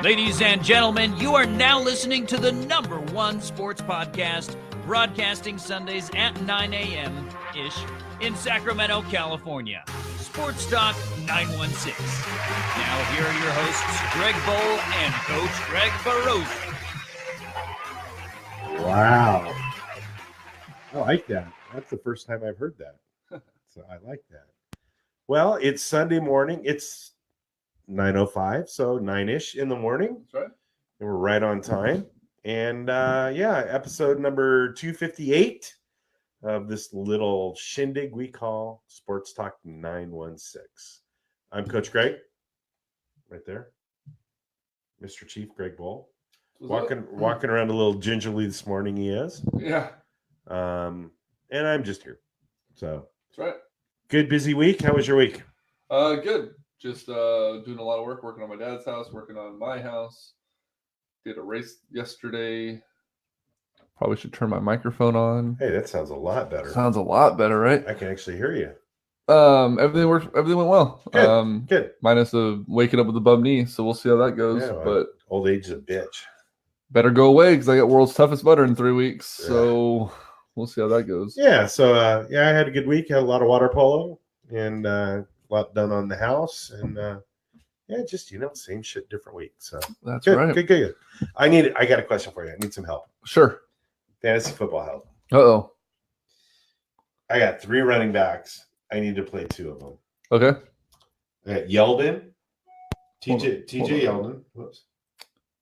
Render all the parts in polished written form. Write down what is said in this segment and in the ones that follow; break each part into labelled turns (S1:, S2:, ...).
S1: Ladies and gentlemen, you are now listening to the #1 sports podcast, broadcasting Sundays at 9 a.m.-ish in Sacramento, California. Sports Talk 916. Now here are your hosts, Greg Bowl and Coach Greg Barroso.
S2: Wow. I like that. That's the first time I've heard that. So I like that. Well, it's Sunday morning. It's 9:05, so 9-ish in the morning.
S3: That's right.
S2: And we're right on time. And episode number 258 of this little shindig we call Sports Talk 916. I'm Coach Greg, right there. Mr. Chief Greg Bowl. Walking around a little gingerly this morning, he is.
S3: Yeah.
S2: And I'm just here. So
S3: That's right.
S2: good, busy week. How was your week?
S3: Good. Just doing a lot of work, working on my dad's house, working on my house. Did a race yesterday. Probably should turn my microphone on.
S2: Hey, that sounds a lot better.
S3: Sounds a lot better, right?
S2: I can actually hear you.
S3: Everything went well.
S2: Good. Good.
S3: Minus the waking up with a bum knee, so we'll see how that goes.
S2: Yeah, well,
S3: but
S2: old age is a bitch.
S3: better go away because I got world's toughest butter in 3 weeks. So we'll see how that goes.
S2: Yeah. So I had a good week. Had a lot of water polo and a lot done on the house, and just same shit, different week. So
S3: That's
S2: good,
S3: right.
S2: Good. I got a question for you. I need some help.
S3: Sure.
S2: Fantasy football help.
S3: Uh-oh.
S2: I got 3 running backs. I need to play 2 of them.
S3: Okay.
S2: I got Yeldon, TJ
S3: Hold on.
S2: Yeldon. Whoops.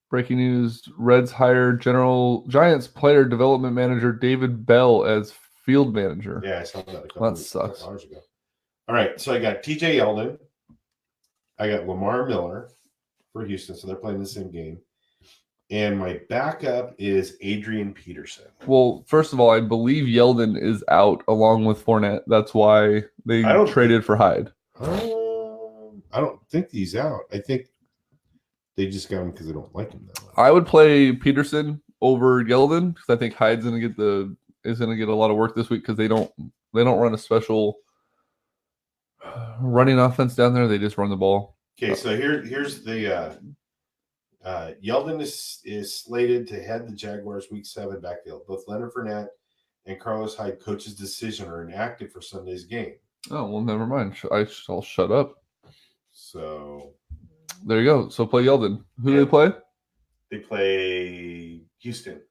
S3: Breaking news: Reds hired Giants player development manager David Bell as field manager.
S2: Yeah, I saw that a couple
S3: sucks.
S2: hours ago. All right, so I got TJ Yeldon. I got Lamar Miller for Houston, so they're playing the same game. And my backup is Adrian Peterson.
S3: Well, first of all, I believe Yeldon is out along with Fournette. That's why they traded for Hyde.
S2: I don't think he's out. I think they just got him because they don't like him that much.
S3: I would play Peterson over Yeldon because I think Hyde's going to get a lot of work this week because they don't run a special running offense down there. They just run the ball.
S2: Okay, so here's the Yeldon is slated to head the Jaguars Week 7 backfield. Both Leonard Fournette and Carlos Hyde, coach's decision, are inactive for Sunday's game.
S3: Oh, well, never mind. I'll shut up.
S2: So
S3: there you go. So play Yeldon. Who do they play?
S2: They play Houston.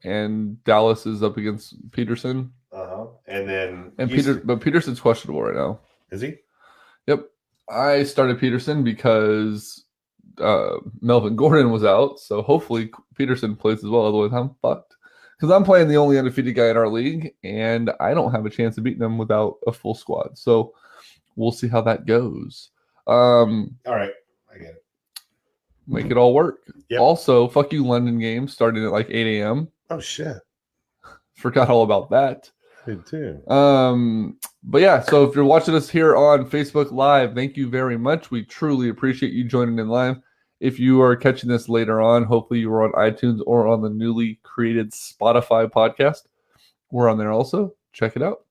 S3: And Dallas is up against Peterson.
S2: But
S3: Peterson's questionable right now.
S2: Is he?
S3: Yep. I started Peterson because Melvin Gordon was out, so hopefully Peterson plays as well. Otherwise, I'm fucked. Because I'm playing the only undefeated guy in our league, and I don't have a chance of beating them without a full squad. So we'll see how that goes.
S2: All right, I get it.
S3: Make it all work.
S2: Yep.
S3: Also, fuck you, London game starting at like 8 a.m.
S2: Oh shit!
S3: Forgot all about that.
S2: Good too.
S3: But yeah, so if you're watching us here on Facebook Live, thank you very much. We truly appreciate you joining in live. If you are catching this later on, hopefully you are on iTunes or on the newly created Spotify podcast. We're on there also. Check it out.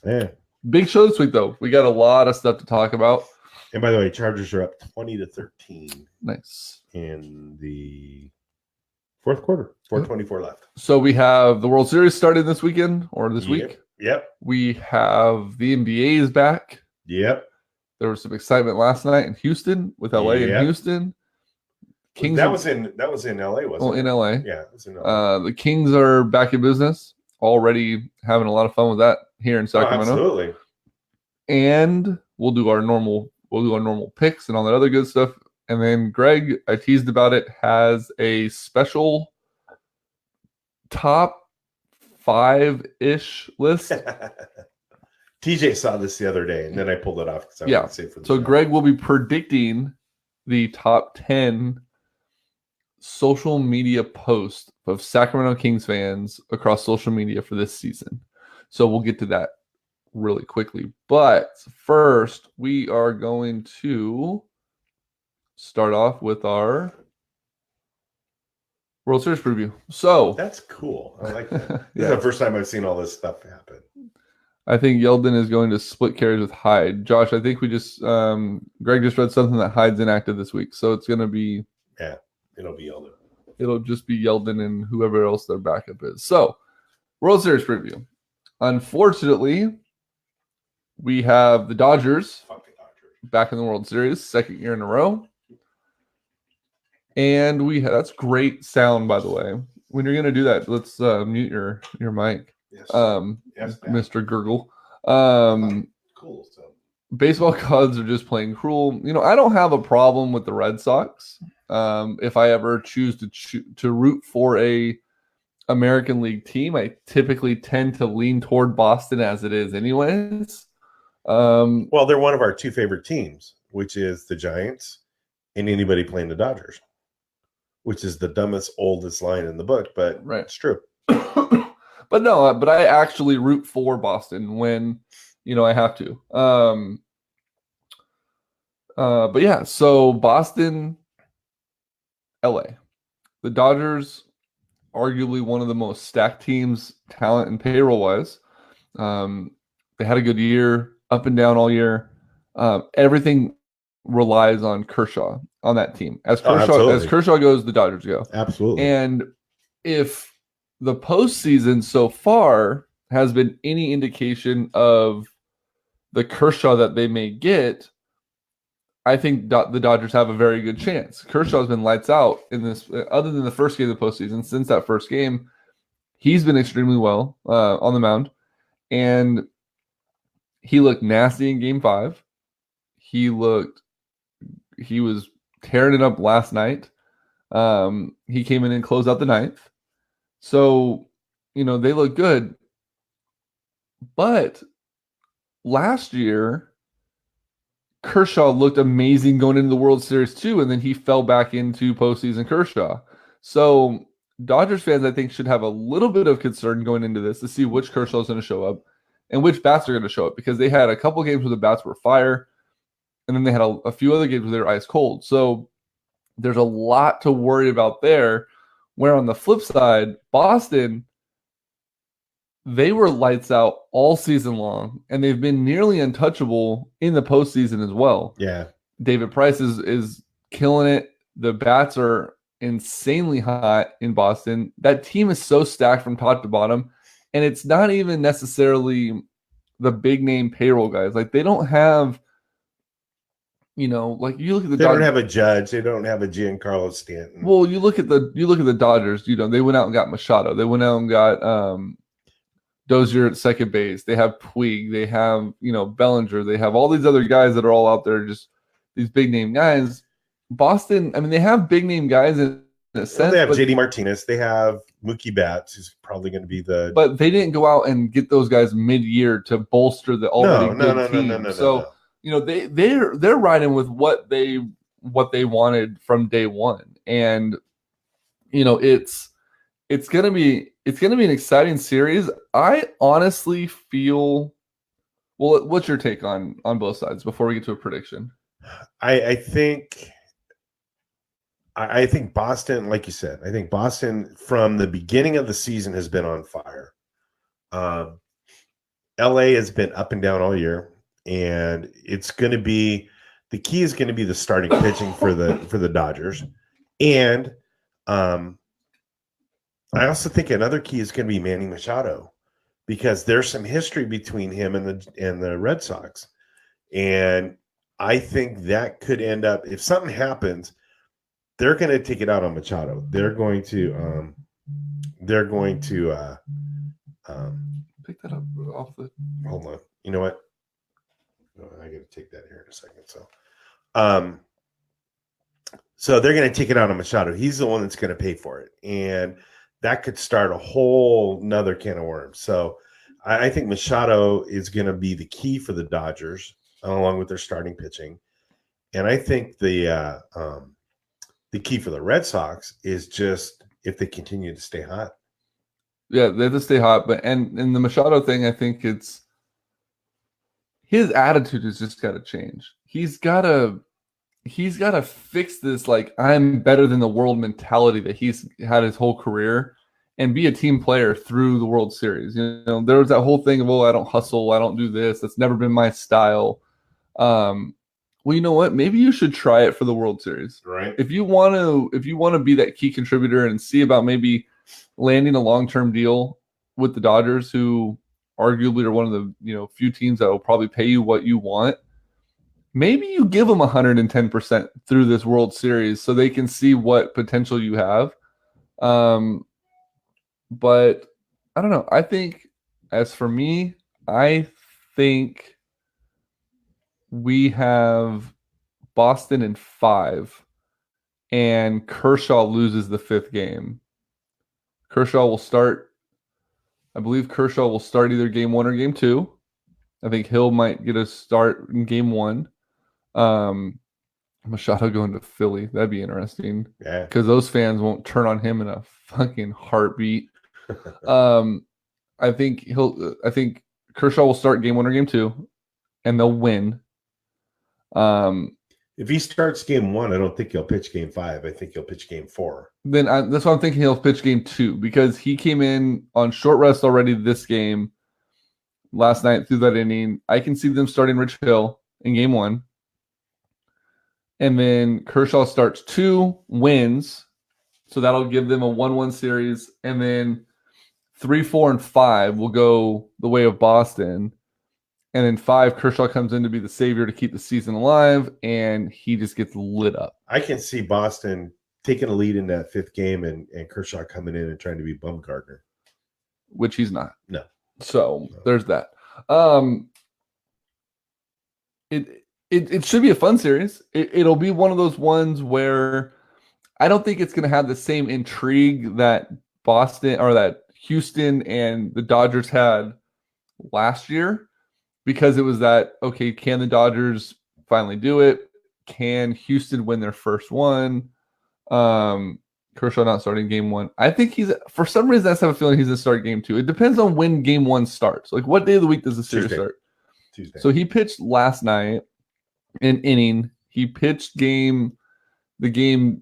S2: Yeah.
S3: Big show this week, though. We got a lot of stuff to talk about.
S2: And by the way, Chargers are up 20-13.
S3: Nice.
S2: In the fourth quarter. 4:24 left.
S3: So we have the World Series starting this weekend or this week.
S2: Yep.
S3: We have the NBA is back.
S2: Yep.
S3: There was some excitement last night in Houston with LA and Houston. Kings.
S2: That was in LA, wasn't it?
S3: Well, in LA.
S2: Yeah, it was in LA.
S3: The Kings are back in business. Already having a lot of fun with that here in Sacramento.
S2: Absolutely.
S3: And we'll do our normal picks and all that other good stuff. And then Greg, I teased about it, has a special top 5-ish list.
S2: TJ saw this the other day, and then I pulled it off.
S3: So Greg will be predicting the top 10 social media posts of Sacramento Kings fans across social media for this season. So we'll get to that really quickly. But first, we are going to start off with our World Series preview. So
S2: that's cool. I like that. This is the first time I've seen all this stuff happen.
S3: I think Yeldon is going to split carries with Hyde. Josh, I think we just Greg just read something that Hyde's inactive this week, so it's going to be
S2: it'll be Yeldon.
S3: It'll just be Yeldon and whoever else their backup is. So, World Series preview. Unfortunately, we have the Dodgers back in the World Series, second year in a row. And that's great sound, by the way. When you're going to do that, let's mute your mic.
S2: Yes.
S3: Yes, Mr. Gurgle.
S2: Cool. So.
S3: Baseball gods are just playing cruel. I don't have a problem with the Red Sox. If I ever choose to root for a American League team, I typically tend to lean toward Boston as it is anyways.
S2: Well, they're one of our two favorite teams, which is the Giants and anybody playing the Dodgers, which is the dumbest, oldest line in the book, but It's true.
S3: But I actually root for Boston when, I have to. But yeah, so Boston, LA. The Dodgers, arguably one of the most stacked teams, talent and payroll-wise. They had a good year, up and down all year. Everything relies on Kershaw on that team. As Kershaw goes, the Dodgers go.
S2: Absolutely.
S3: And if the postseason so far has been any indication of the Kershaw that they may get, I think the Dodgers have a very good chance. Kershaw's been lights out in this, other than the first game of the postseason. Since that first game, he's been extremely well on the mound, and he looked nasty in Game 5. He was tearing it up last night. He came in and closed out the ninth. So, they look good. But last year, Kershaw looked amazing going into the World Series too, and then he fell back into postseason Kershaw. So Dodgers fans, I think, should have a little bit of concern going into this to see which Kershaw is going to show up and which bats are going to show up, because they had a couple games where the bats were fire, and then they had a few other games where they were ice cold. So there's a lot to worry about there, where on the flip side, Boston, they were lights out all season long, and they've been nearly untouchable in the postseason as well.
S2: Yeah.
S3: David Price is killing it. The bats are insanely hot in Boston. That team is so stacked from top to bottom, and it's not even necessarily the big name payroll guys. Like, they don't have, like you look at the
S2: They don't have a Judge. They don't have a Giancarlo Stanton.
S3: Well, you look at the Dodgers. They went out and got Machado. They went out and got Dozier at second base. They have Puig. They have, Bellinger. They have all these other guys that are all out there, just these big name guys. Boston, I mean, they have big name guys in a sense.
S2: They have JD Martinez. They have Mookie Betts, who's probably going to be
S3: But they didn't go out and get those guys mid-year to bolster the already good team. No. They're riding with what they wanted from day one, and it's gonna be an exciting series. I honestly feel. Well, what's your take on both sides before we get to a prediction?
S2: I think Boston, like you said, I think Boston from the beginning of the season has been on fire. LA has been up and down all year. And it's going to be the key is going to be the starting pitching for the Dodgers, and I also think another key is going to be Manny Machado, because there's some history between him and the Red Sox, and I think that could end up, if something happens, they're going to take it out on Machado. They're going to
S3: pick that up off the.
S2: Hold on, you know what? I got to take that here in a second. So they're going to take it out on Machado. He's the one that's going to pay for it, and that could start a whole nother can of worms. So I think Machado is going to be the key for the Dodgers, along with their starting pitching. And I think the key for the Red Sox is just if they continue to stay hot.
S3: Yeah, they have to stay hot. But and the Machado thing, I think it's. His attitude has just got to change. He's got to fix this, like, I'm better than the world mentality that he's had his whole career, and be a team player through the World Series. You know, there was that whole thing of, I don't hustle, I don't do this. That's never been my style. Well, you know what? Maybe you should try it for the World Series.
S2: Right.
S3: If you want to be that key contributor and see about maybe landing a long-term deal with the Dodgers, who arguably are one of the few teams that will probably pay you what you want, maybe you give them 110% through this World Series so they can see what potential you have. But I don't know. I think, as for me, I think we have Boston in 5, and Kershaw loses the 5th game. I believe Kershaw will start either game 1 or game 2. I think Hill might get a start in game 1. Machado going to Philly. That'd be interesting.
S2: Yeah.
S3: Because those fans won't turn on him in a fucking heartbeat. I think Kershaw will start game 1 or game 2, and they'll win.
S2: If he starts game 1, I don't think he'll pitch game 5. I think he'll pitch game 4.
S3: Then that's why I'm thinking he'll pitch game 2, because he came in on short rest already this game last night through that inning. I can see them starting Rich Hill in game 1. And then Kershaw starts 2, wins. So that'll give them a 1-1 series. And then 3, 4, and 5 will go the way of Boston. And then 5, Kershaw comes in to be the savior to keep the season alive, and he just gets lit up.
S2: I can see Boston taking a lead in that 5th game and Kershaw coming in and trying to be Bumgarner.
S3: Which he's not.
S2: No.
S3: So there's that. It should be a fun series. It'll be one of those ones where I don't think it's going to have the same intrigue that Boston or that Houston and the Dodgers had last year, because it was that, okay, can the Dodgers finally do it? Can Houston win their first one? Kershaw not starting game 1. I think for some reason, I have a feeling he's going to start game 2. It depends on when game 1 starts. Like, what day of the week does the series start?
S2: Tuesday.
S3: So he pitched last night an inning. He pitched the game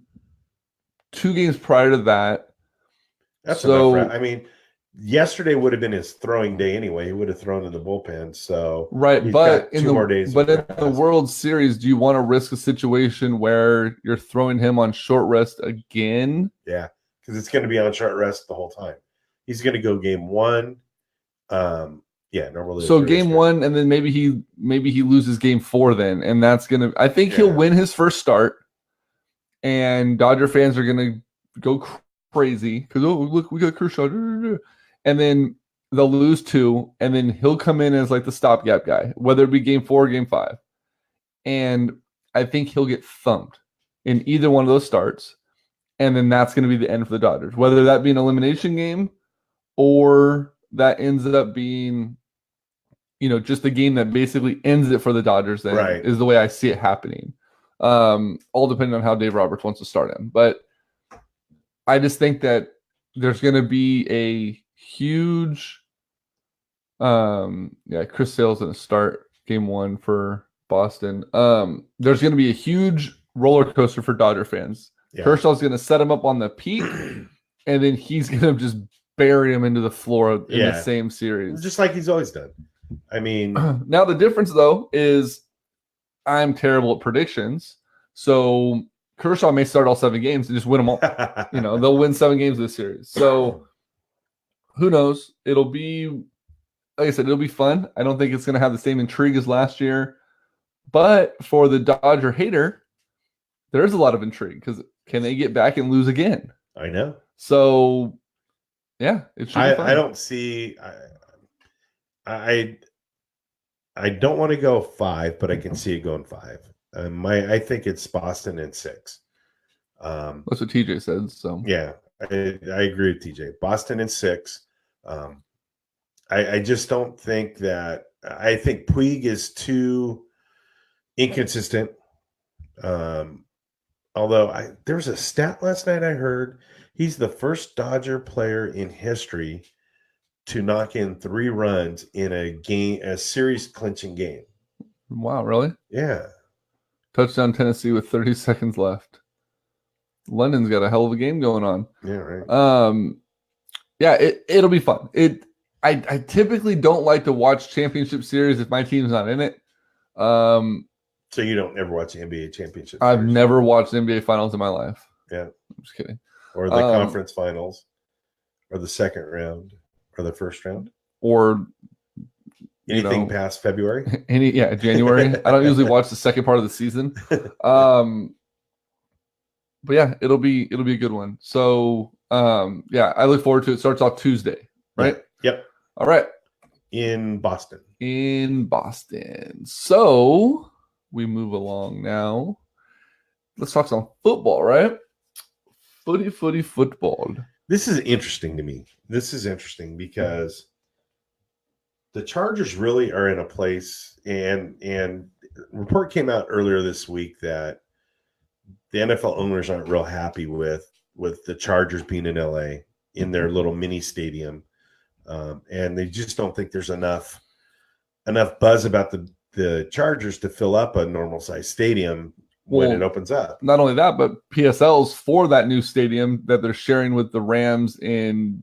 S3: 2 games prior to that.
S2: That's enough. I mean, yesterday would have been his throwing day anyway. He would have thrown in the bullpen. So
S3: right, but in
S2: more days.
S3: But in the World Series, do you want to risk a situation where you're throwing him on short rest again?
S2: Yeah, because it's going to be on short rest the whole time. He's going to go game 1. Normally.
S3: So game 1, and then maybe he loses game 4 then, and that's gonna. I think he'll win his first start, and Dodger fans are gonna go crazy because look, we got Kershaw, and then they'll lose 2, and then he'll come in as like the stopgap guy, whether it be game 4 or game 5, and I think he'll get thumped in either one of those starts, and then that's going to be the end for the Dodgers, whether that be an elimination game or that ends up being, just the game that basically ends it for the Dodgers. Then is the way I see it happening. All depending on how Dave Roberts wants to start him, but I just think that there's going to be a huge, Chris Sale's going to start game 1 for Boston. There's going to be a huge roller coaster for Dodger fans. Yeah. Kershaw's going to set him up on the peak, and then he's going to just bury him into the floor in the same series.
S2: Just like he's always done. I mean,
S3: now the difference though is I'm terrible at predictions. So Kershaw may start all 7 games and just win them all. They'll win 7 games this series. So who knows? It'll be, like I said, it'll be fun. I don't think it's going to have the same intrigue as last year. But for the Dodger hater, there's a lot of intrigue because can they get back and lose again?
S2: I know.
S3: So, yeah, it should be fun.
S2: I don't see. I don't want to go 5, but I can see it going 5. I think it's Boston in 6.
S3: That's what TJ said. So
S2: yeah, I agree with TJ. Boston in 6. I just don't think that. I think Puig is too inconsistent. Although there was a stat last night I heard he's the first Dodger player in history to knock in 3 runs in a series clinching game.
S3: Wow, really?
S2: Yeah.
S3: Touchdown Tennessee with 30 seconds left. London's got a hell of a game going on.
S2: Yeah, right.
S3: Yeah, it'll be fun. I typically don't like to watch championship series if my team's not in it.
S2: So you don't ever watch the NBA championship
S3: I've
S2: series?
S3: never watched NBA finals in my life.
S2: Yeah.
S3: I'm just kidding.
S2: Or the conference finals, or the second round, or the first round,
S3: or
S2: anything past February.
S3: January. I don't usually watch the second part of the season. But yeah, it'll be a good one. So I look forward to it. Starts off Tuesday, right?
S2: Yep.
S3: All right.
S2: In Boston.
S3: So we move along now. Let's talk some football, right? Footy football.
S2: This is interesting to me. This is interesting because the Chargers really are in a place, and report came out earlier this week that the NFL owners aren't real happy with the Chargers being in LA in their little mini stadium, and they just don't think there's enough buzz about the Chargers to fill up a normal size stadium when it opens up.
S3: Not only that, but PSLs for that new stadium that they're sharing with the Rams in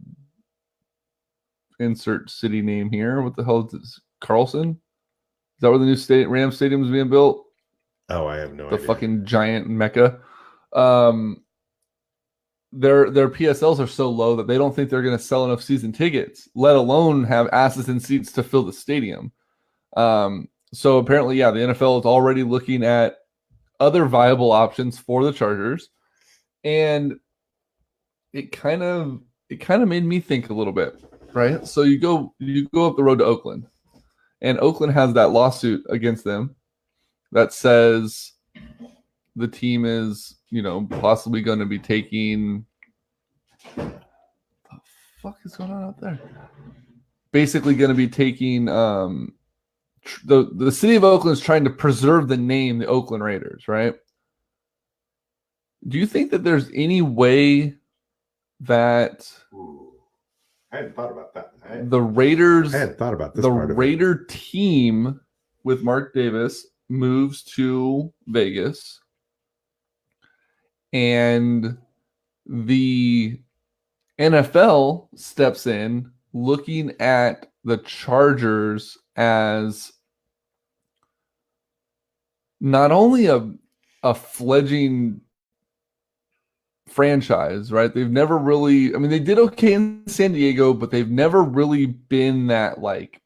S3: insert city name here. What the hell is this? Carlson? Is that where the new Rams stadium is being built?
S2: Oh, I have no idea.
S3: The fucking giant mecca. Their PSLs are so low that they don't think they're going to sell enough season tickets, let alone have asses in seats to fill the stadium. So apparently, the NFL is already looking at other viable options for the Chargers, and it kind of made me think a little bit, right? So you go up the road to Oakland, and Oakland has that lawsuit against them that says the team is, possibly going to be taking. What the fuck is going on out there? Basically, going to be taking. The city of Oakland is trying to preserve the name, the Oakland Raiders, right? Do you think that there's any way that
S2: I hadn't thought about that.
S3: the Raiders,
S2: I hadn't thought about this.
S3: The
S2: part of
S3: Raider team with Mark Davis moves to Vegas, and the NFL steps in looking at the Chargers as not only a fledgling franchise, right? They've never really, they did okay in San Diego, but they've never really been that like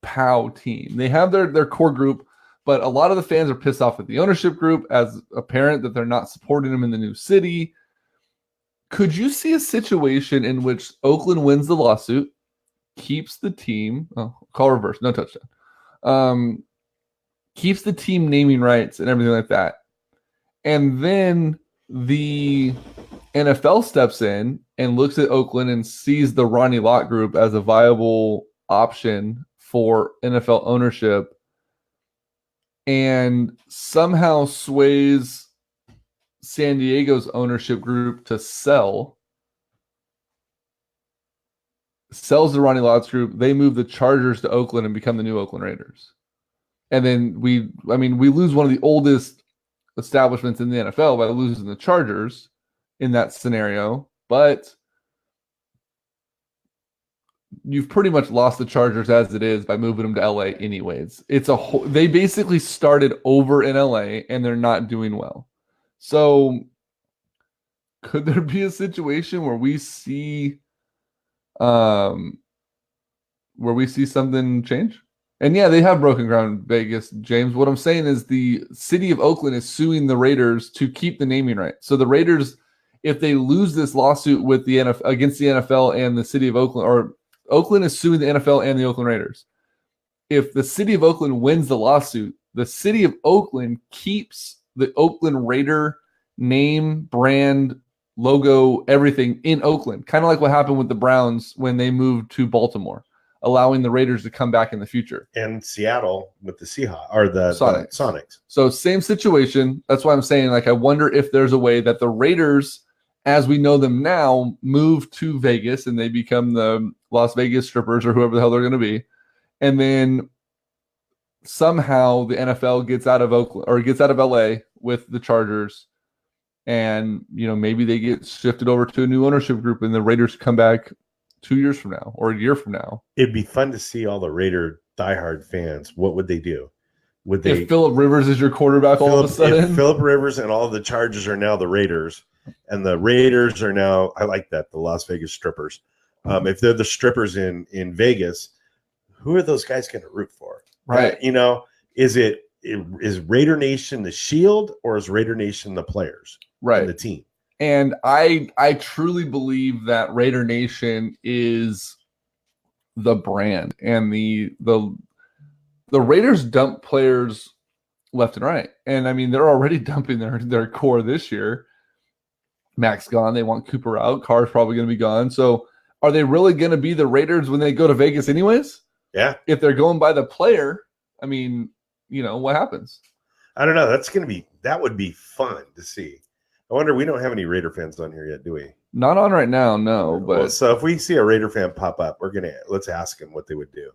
S3: POW team. They have their core group, but a lot of the fans are pissed off at the ownership group as apparent that they're not supporting them in the new city. Could you see a situation in which Oakland wins the lawsuit, keeps the team, call reverse, no touchdown, keeps the team naming rights and everything like that, and then the NFL steps in and looks at Oakland and sees the Ronnie Lott group as a viable option for NFL ownership, and somehow sways San Diego's ownership group to sells the Ronnie Lott's group. They move the Chargers to Oakland and become the new Oakland Raiders. And then we lose one of the oldest establishments in the NFL by losing the Chargers in that scenario. But you've pretty much lost the Chargers as it is by moving them to LA anyways. They basically started over in LA and they're not doing well. So could there be a situation where we see something change? And they have broken ground in Vegas, James. What I'm saying is the city of Oakland is suing the Raiders to keep the naming right. So the Raiders, if they lose this lawsuit with the NFL against the NFL and the city of Oakland, or Oakland is suing the NFL and the Oakland Raiders. If the city of Oakland wins the lawsuit, the city of Oakland keeps the Oakland Raider name, brand, logo, everything in Oakland. Kind of like what happened with the Browns when they moved to Baltimore, allowing the Raiders to come back in the future.
S2: And Seattle with the Seahawks or the Sonics.
S3: So same situation. That's why I'm saying, like, I wonder if there's a way that the Raiders, as we know them now, move to Vegas and they become the Las Vegas Strippers or whoever the hell they're going to be. And then somehow the NFL gets out of Oakland or gets out of LA with the Chargers. And, maybe they get shifted over to a new ownership group and the Raiders come back 2 years from now or a year from now.
S2: It'd be fun to see all the Raider diehard fans. What would they do? Would they
S3: If Phillip Rivers is your quarterback all of a sudden?
S2: If Phillip Rivers and all the Chargers are now the Raiders, and the Raiders are now, I like that, the Las Vegas strippers. If they're the strippers in Vegas, who are those guys going to root for?
S3: Right.
S2: Is Raider Nation the shield, or is Raider Nation the players?
S3: Right.
S2: And the team.
S3: And I truly believe that Raider Nation is the brand, and the Raiders dump players left and right. And I mean, they're already dumping their core this year. Mac's gone. They want Cooper out. Carr's probably going to be gone. So are they really going to be the Raiders when they go to Vegas anyways?
S2: Yeah.
S3: If they're going by the player, I mean, what happens?
S2: I don't know. That would be fun to see. I wonder, we don't have any Raider fans on here yet, do we?
S3: Not on right now, no. But
S2: well, so if we see a Raider fan pop up, let's ask them what they would do.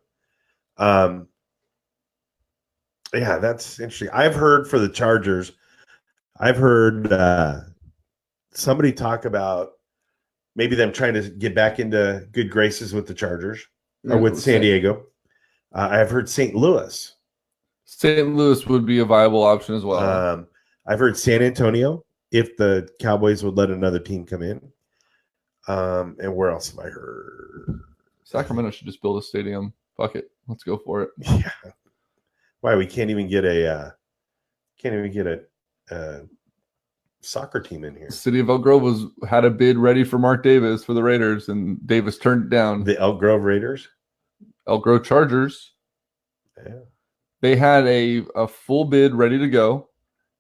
S2: Yeah, that's interesting. I've heard for the Chargers, somebody talk about maybe them trying to get back into good graces with the Chargers or with San Diego. I've heard St. Louis.
S3: St. Louis would be a viable option as well.
S2: I've heard San Antonio, if the Cowboys would let another team come in. And where else have I heard?
S3: Sacramento should just build a stadium. Fuck it. Let's go for it.
S2: Yeah. Why, we can't even get a soccer team in here.
S3: City of Elk Grove had a bid ready for Mark Davis for the Raiders, and Davis turned it down.
S2: The Elk Grove Raiders?
S3: Elk Grove Chargers.
S2: Yeah.
S3: They had a full bid ready to go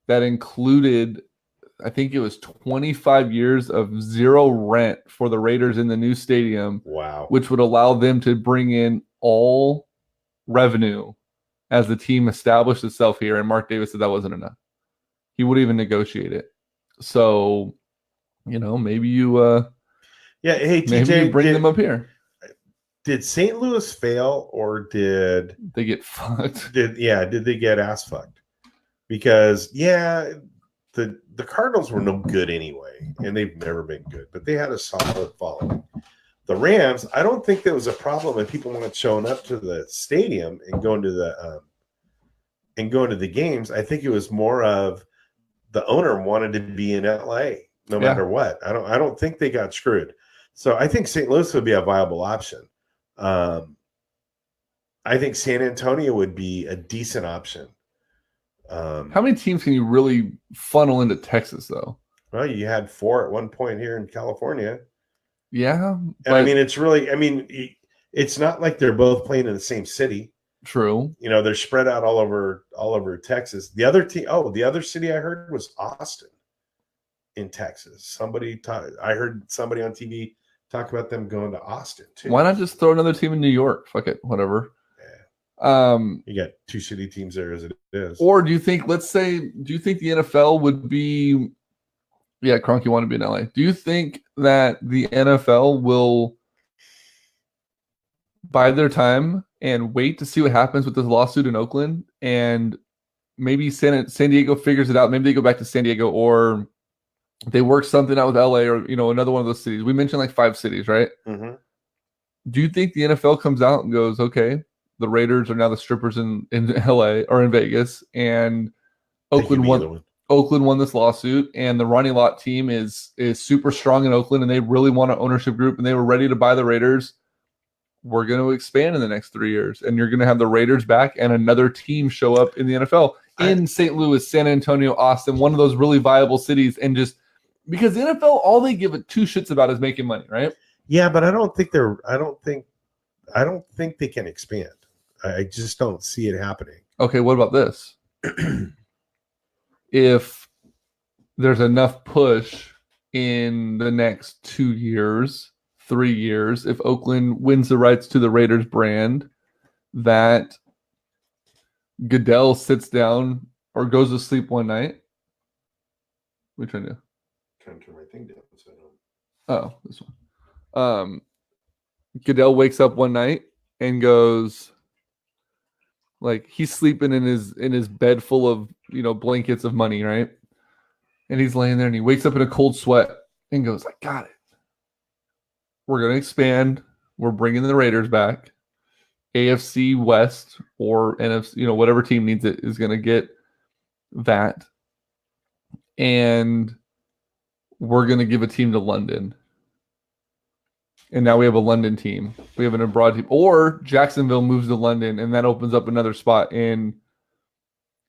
S3: that included, I think it was 25 years of zero rent for the Raiders in the new stadium.
S2: Wow.
S3: Which would allow them to bring in all revenue as the team established itself here. And Mark Davis said that wasn't enough. He wouldn't even negotiate it. So, maybe you
S2: hey, TJ,
S3: maybe you bring them up here.
S2: Did St. Louis fail, or did
S3: they get fucked?
S2: Did they get ass fucked? Because the Cardinals were no good anyway, and they've never been good, but they had a solid following. The Rams, I don't think there was a problem if people weren't showing up to the stadium and going to the games. I think it was more of the owner wanted to be in LA no matter what. I don't think they got screwed. So I think St. Louis would be a viable option. I think San Antonio would be a decent option.
S3: How many teams can you really funnel into Texas, though?
S2: Well, you had 4 at one point here in California.
S3: Yeah.
S2: And I mean, it's not like they're both playing in the same city.
S3: True.
S2: They're spread out all over Texas. The other city I heard was Austin in Texas. I heard somebody on TV talk about them going to Austin too.
S3: Why not just throw another team in New York? Fuck it, whatever.
S2: You got 2 shitty teams there as it is.
S3: Or do you think the NFL would be? Yeah, Kronk, you want to be in LA. Do you think that the NFL will bide their time and wait to see what happens with this lawsuit in Oakland, and maybe San Diego figures it out? Maybe they go back to San Diego, or they work something out with LA, or another one of those cities. We mentioned like 5 cities, right?
S2: Mm-hmm.
S3: Do you think the NFL comes out and goes, okay, the Raiders are now the strippers in LA or in Vegas, and Oakland won this lawsuit, and the Ronnie Lott team is super strong in Oakland, and they really want an ownership group, and they were ready to buy the Raiders. We're going to expand in the next 3 years, and you're going to have the Raiders back and another team show up in the NFL in St. Louis, San Antonio, Austin, one of those really viable cities, and just because the NFL, all they give it 2 shits about is making money, right?
S2: Yeah, but I don't think they can expand. I just don't see it happening.
S3: Okay, what about this? If there's enough push in the next 2 years, 3 years, if Oakland wins the rights to the Raiders brand, that Goodell sits down or goes to sleep one night. What are you trying to do?
S2: Trying to turn my thing down so I don't.
S3: Oh, this one. Goodell wakes up one night and goes, like, he's sleeping in his bed full of blankets of money, right? And he's laying there and he wakes up in a cold sweat and goes, I got it. We're gonna expand. We're bringing the Raiders back. AFC West or NFC, whatever team needs it is going to get that. And we're going to give a team to London. And now we have a London team. We have an abroad team. Or Jacksonville moves to London, and that opens up another spot in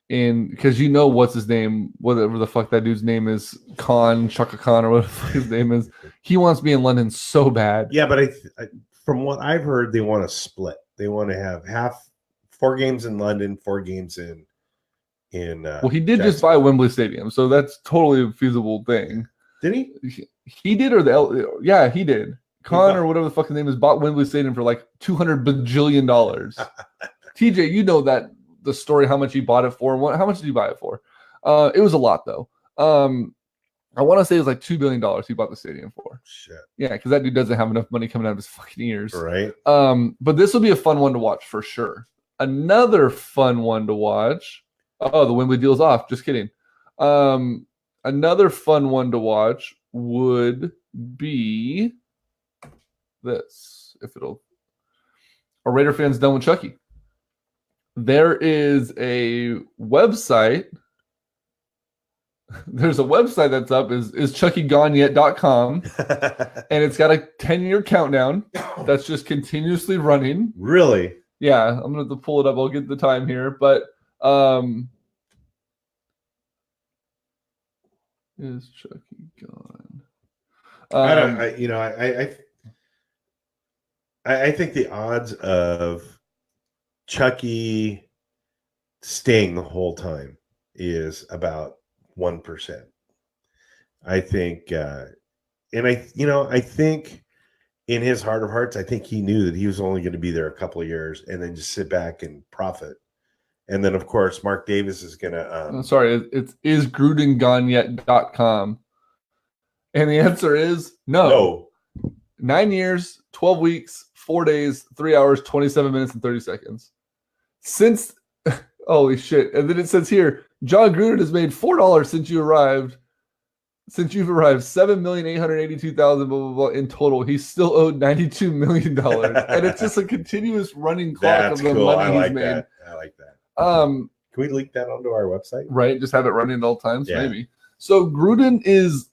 S3: because what's his name, whatever the fuck that dude's name is, Chaka Khan, or whatever the fuck his name is. He wants to be in London so bad.
S2: Yeah, but from what I've heard, they want to split. They want to have 4 games in London, 4 games in.
S3: Well, he did just buy Wembley Stadium, so that's totally a feasible thing.
S2: Did he?
S3: He did, yeah, he did. Khan or whatever the fuck his name is bought Wembley Stadium for like $200 bajillion. TJ, you know that the story, how much he bought it for. How much did he buy it for? It was a lot though. I want to say it was like $2 billion he bought the stadium for.
S2: Shit.
S3: Yeah, because that dude doesn't have enough money coming out of his fucking ears.
S2: Right.
S3: But this will be a fun one to watch for sure. Another fun one to watch. Oh, the Wembley deal's off. Just kidding. Another fun one to watch would be this. Are Raider fans done with Chucky? There is a website. There's a website that's up, is chuckygonyet.com, and it's got a 10-year countdown that's just continuously running.
S2: Really?
S3: Yeah, I'm going to have to pull it up. I'll get the time here, but is Chucky gone?
S2: I think the odds of Chucky staying the whole time is about 1%. I think, I think in his heart of hearts, I think he knew that he was only going to be there a couple of years and then just sit back and profit. And then, of course, Mark Davis is going to.
S3: Sorry, it's isgrudengonyet.com. And the answer is no. 9 years, 12 weeks, 4 days, 3 hours, 27 minutes, and 30 seconds. Holy shit. And then it says here, John Gruden has made $4 since you've arrived. $7,882,000, blah, blah, blah, in total. He's still owed $92 million. And it's just a continuous running clock of the money he's made.
S2: I like that. Can we link that onto our website?
S3: Right, just have it running at all times,
S2: yeah.
S3: Maybe. So Gruden is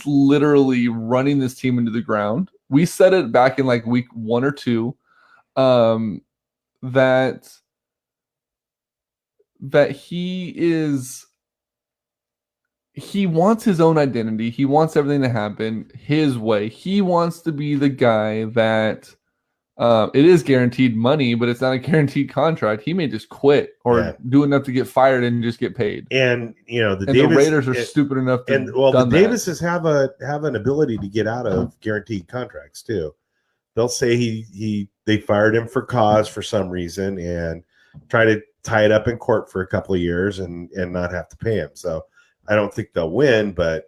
S3: literally running this team into the ground. We said it back in like week 1 or 2, that he wants his own identity. He wants everything to happen his way. He wants to be the guy that it is guaranteed money, but it's not a guaranteed contract. He may just quit or do enough to get fired and just get paid.
S2: And
S3: the Raiders are stupid enough to
S2: the Davises have an ability to get out of guaranteed contracts too. They'll say they fired him for cause for some reason and try to tie it up in court for a couple of years and not have to pay him. So I don't think they'll win, but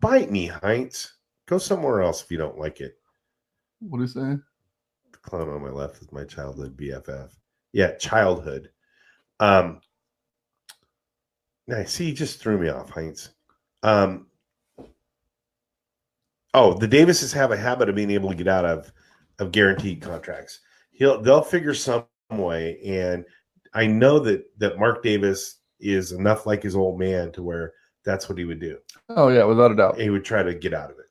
S2: bite me, Heinz. Go somewhere else if you don't like it.
S3: What do you say?
S2: The clown on my left is my childhood BFF. Yeah, childhood. I see, you just threw me off, Heinz. The Davises have a habit of being able to get out of guaranteed contracts. They'll figure some way, and I know that Mark Davis is enough like his old man to where that's what he would do.
S3: Oh yeah, without a doubt.
S2: He would try to get out of it.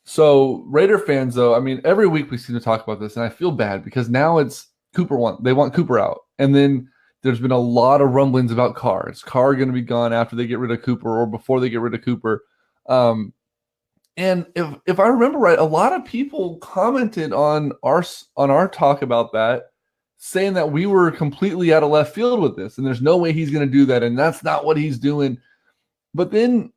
S3: So Raider fans, though, I mean, every week we seem to talk about this, and I feel bad because now it's they want Cooper out, and then there's been a lot of rumblings about Carr. Is Carr going to be gone after they get rid of Cooper or before they get rid of Cooper? And if I remember right, a lot of people commented on our talk about that, saying that we were completely out of left field with this, and there's no way he's going to do that, and that's not what he's doing. But then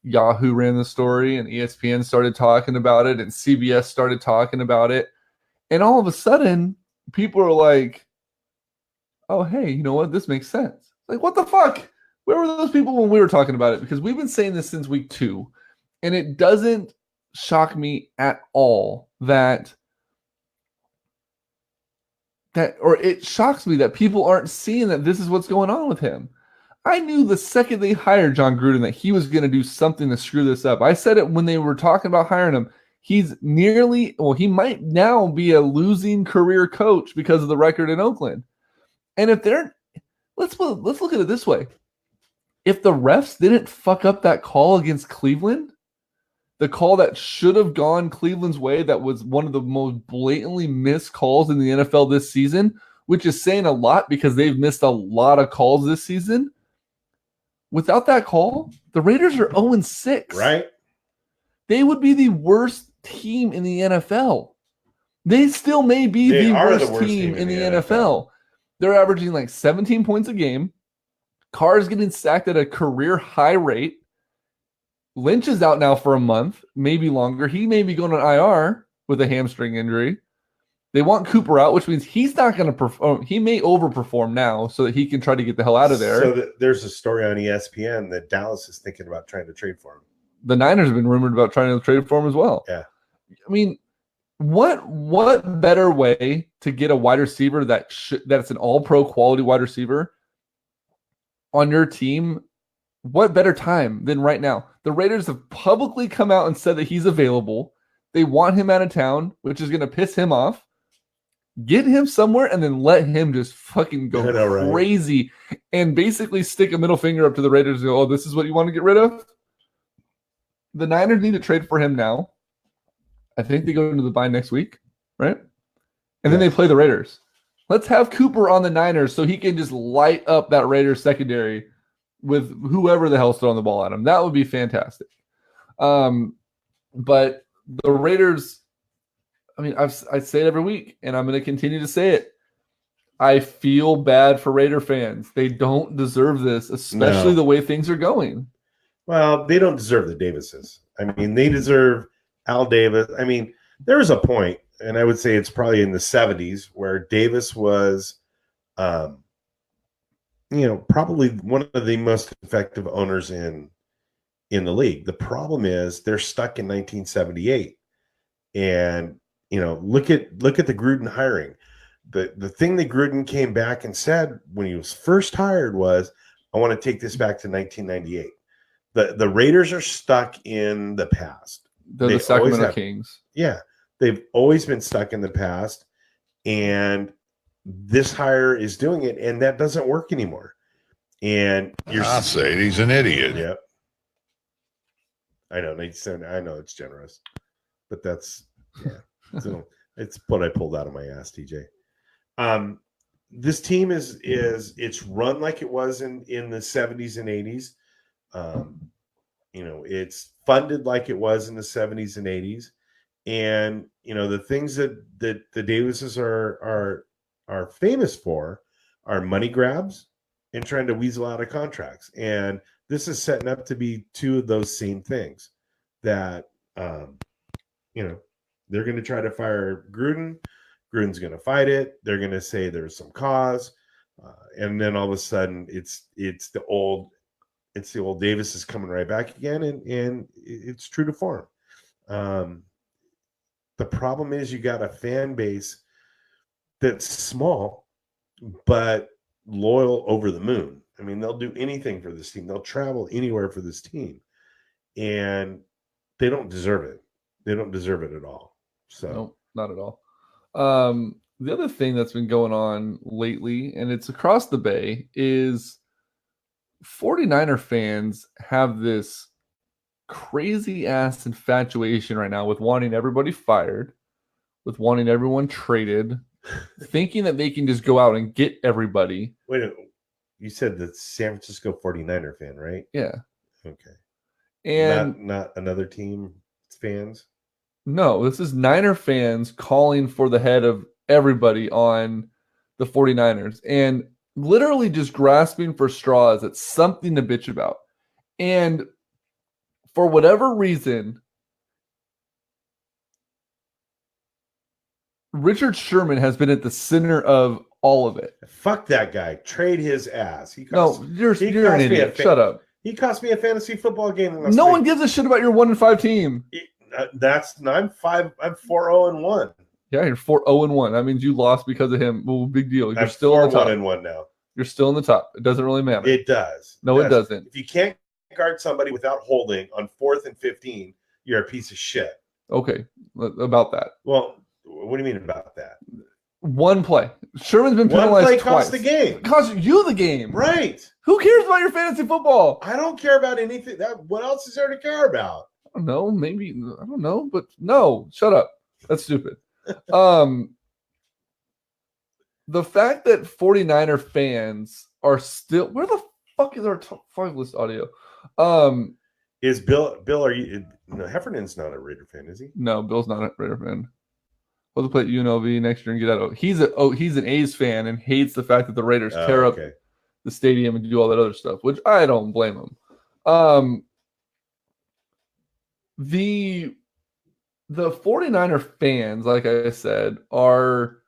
S3: Yahoo ran the story, and ESPN started talking about it, and CBS started talking about it, and all of a sudden, people are like, "Oh, hey, you know what? This makes sense." Like, what the fuck? Where were those people when we were talking about it? Because we've been saying this since week 2. And it doesn't shock me at all that it shocks me that people aren't seeing that this is what's going on with him. I knew the second they hired John Gruden that he was going to do something to screw this up. I said it when they were talking about hiring him. He might now be a losing career coach because of the record in Oakland. And if let's look at it this way. If the refs didn't fuck up that call against Cleveland, the call that should have gone Cleveland's way, that was one of the most blatantly missed calls in the NFL this season, which is saying a lot because they've missed a lot of calls this season. Without that call, the Raiders are 0-6.
S2: Right.
S3: They would be the worst team in the NFL. They still may be the worst team in the NFL. They're averaging like 17 points a game. Carr is getting sacked at a career high rate. Lynch is out now for a month, maybe longer. He may be going on IR with a hamstring injury. They want Cooper out, which means he's not going to perform. He may overperform now so that he can try to get the hell out of there.
S2: So there's a story on ESPN that Dallas is thinking about trying to trade for him.
S3: The Niners have been rumored about trying to trade for him as well.
S2: Yeah.
S3: I mean, what better way to get a wide receiver that's an all-pro quality wide receiver on your team? What better time than right now? The Raiders have publicly come out and said that he's available. They want him out of town, which is going to piss him off. Get him somewhere and then let him just fucking go crazy and basically stick a middle finger up to the Raiders and go, oh, this is what you want to get rid of? The Niners need to trade for him now. I think they go into the bye next week, right? And then they play the Raiders. Let's have Cooper on the Niners so he can just light up that Raiders secondary with whoever the hell's throwing the ball at him. That would be fantastic. But the Raiders, I mean, I say it every week, and I'm going to continue to say it. I feel bad for Raider fans. They don't deserve this, especially the way things are going.
S2: Well, they don't deserve the Davises. I mean, they deserve Al Davis. I mean, there was a point, and I would say it's probably in the 70s, where Davis was, probably one of the most effective owners in the league. The problem is they're stuck in 1978, and look at the Gruden hiring. The thing that Gruden came back and said when he was first hired was, I want to take this back to 1998. The Raiders are stuck in the past.
S3: They're the Sacramento Kings.
S2: Yeah, they've always been stuck in the past, and this hire is doing it, and that doesn't work anymore. And
S4: I'll say he's an idiot.
S2: Yep. I know it's generous, but that's so it's what I pulled out of my ass, TJ. This team is it's run like it was in the 70s and 80s. It's funded like it was in the 70s and 80s, and the things that the Davises are famous for are money grabs and trying to weasel out of contracts. And this is setting up to be two of those same things that they're going to try to fire Gruden. Gruden's going to fight it. They're going to say there's some cause, and then all of a sudden it's the old Davis is coming right back again, and it's true to form. The problem is you got a fan base that's small but loyal over the moon. I mean, they'll do anything for this team. They'll travel anywhere for this team, and they don't deserve it. They don't deserve it at all. So
S3: no, not at all. The other thing that's been going on lately, and it's across the bay, is 49er fans have this crazy ass infatuation right now with wanting everybody fired, with wanting everyone traded, thinking that they can just go out and get everybody.
S2: Wait, you said the San Francisco 49er fan, right?
S3: Yeah.
S2: Okay.
S3: And
S2: not another team fans?
S3: No, this is Niner fans calling for the head of everybody on the 49ers and literally just grasping for straws. It's something to bitch about. And for whatever reason, Richard Sherman has been at the center of all of it.
S2: Fuck that guy. Trade his ass.
S3: You're an idiot. Shut up.
S2: He cost me a fantasy football game.
S3: No one gives a shit about your 1-5 team.
S2: I'm 4-0-1.
S3: Yeah, you're 4-0-1. That means you lost because of him. Well, big deal. You're still on top.
S2: 4-1-1 now.
S3: You're still in the top. It doesn't really matter.
S2: It does.
S3: No, it doesn't.
S2: If you can't guard somebody without holding on 4th and 15, you're a piece of shit.
S3: Okay, about that.
S2: Well, what do you mean about that?
S3: One play. Sherman's been penalized
S2: One play
S3: twice.
S2: cost the game.
S3: It cost you the game.
S2: Right.
S3: Who cares about your fantasy football?
S2: I don't care about anything. What else is there to care about?
S3: I don't know. Maybe. I don't know. But no. Shut up. That's stupid. The fact that 49er fans are still... Where the fuck is our top 5 list audio?
S2: Is Bill, are you... No, Heffernan's not a Raider fan, is he?
S3: No, Bill's not a Raider fan. He'll play at UNLV next year and get out. He's an A's fan and hates the fact that the Raiders tear up the stadium and do all that other stuff, which I don't blame him. The 49er fans, like I said, are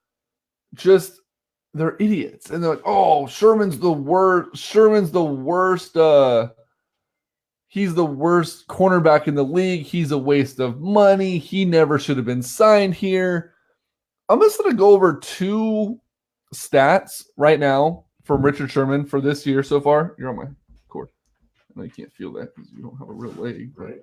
S3: just... They're idiots. And they're like, oh, Sherman's the worst. Sherman's the worst. He's the worst cornerback in the league. He's a waste of money. He never should have been signed here. I'm just going to go over 2 stats right now from Richard Sherman for this year so far. You're on my cord. I know you can't feel that because you don't have a real leg, right?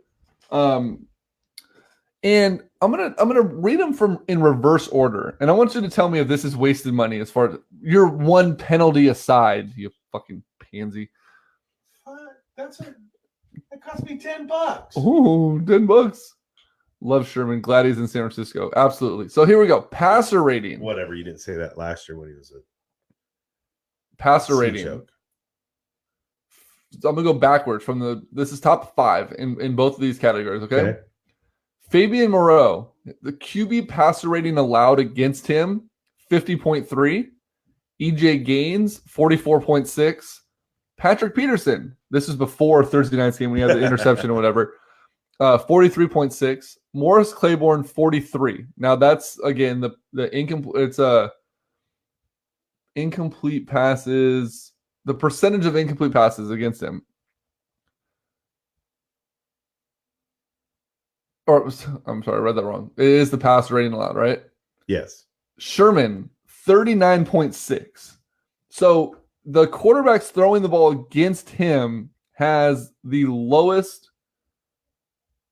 S3: And I'm gonna read them from in reverse order, and I want you to tell me if this is wasted money as far as your one penalty aside. You fucking pansy.
S2: That cost me $10.
S3: Ooh, $10. Love Sherman. Glad he's in San Francisco. Absolutely. So here we go. Passer rating.
S2: Whatever. You didn't say that last year when he was a
S3: passer rating.
S2: Joke.
S3: So I'm gonna go backwards from this is top 5 in both of these categories. Okay. Fabian Moreau, the QB passer rating allowed against him, 50.3. EJ Gaines, 44.6. Patrick Peterson, this is before Thursday night's game when he had the interception or whatever, 43.6. Morris Claiborne, 43. Now that's, again, the incomplete passes, the percentage of incomplete passes against him. Or, I'm sorry, I read that wrong. It is the passer rating allowed, right?
S2: Yes.
S3: Sherman, 39.6. So the quarterback's throwing the ball against him has the lowest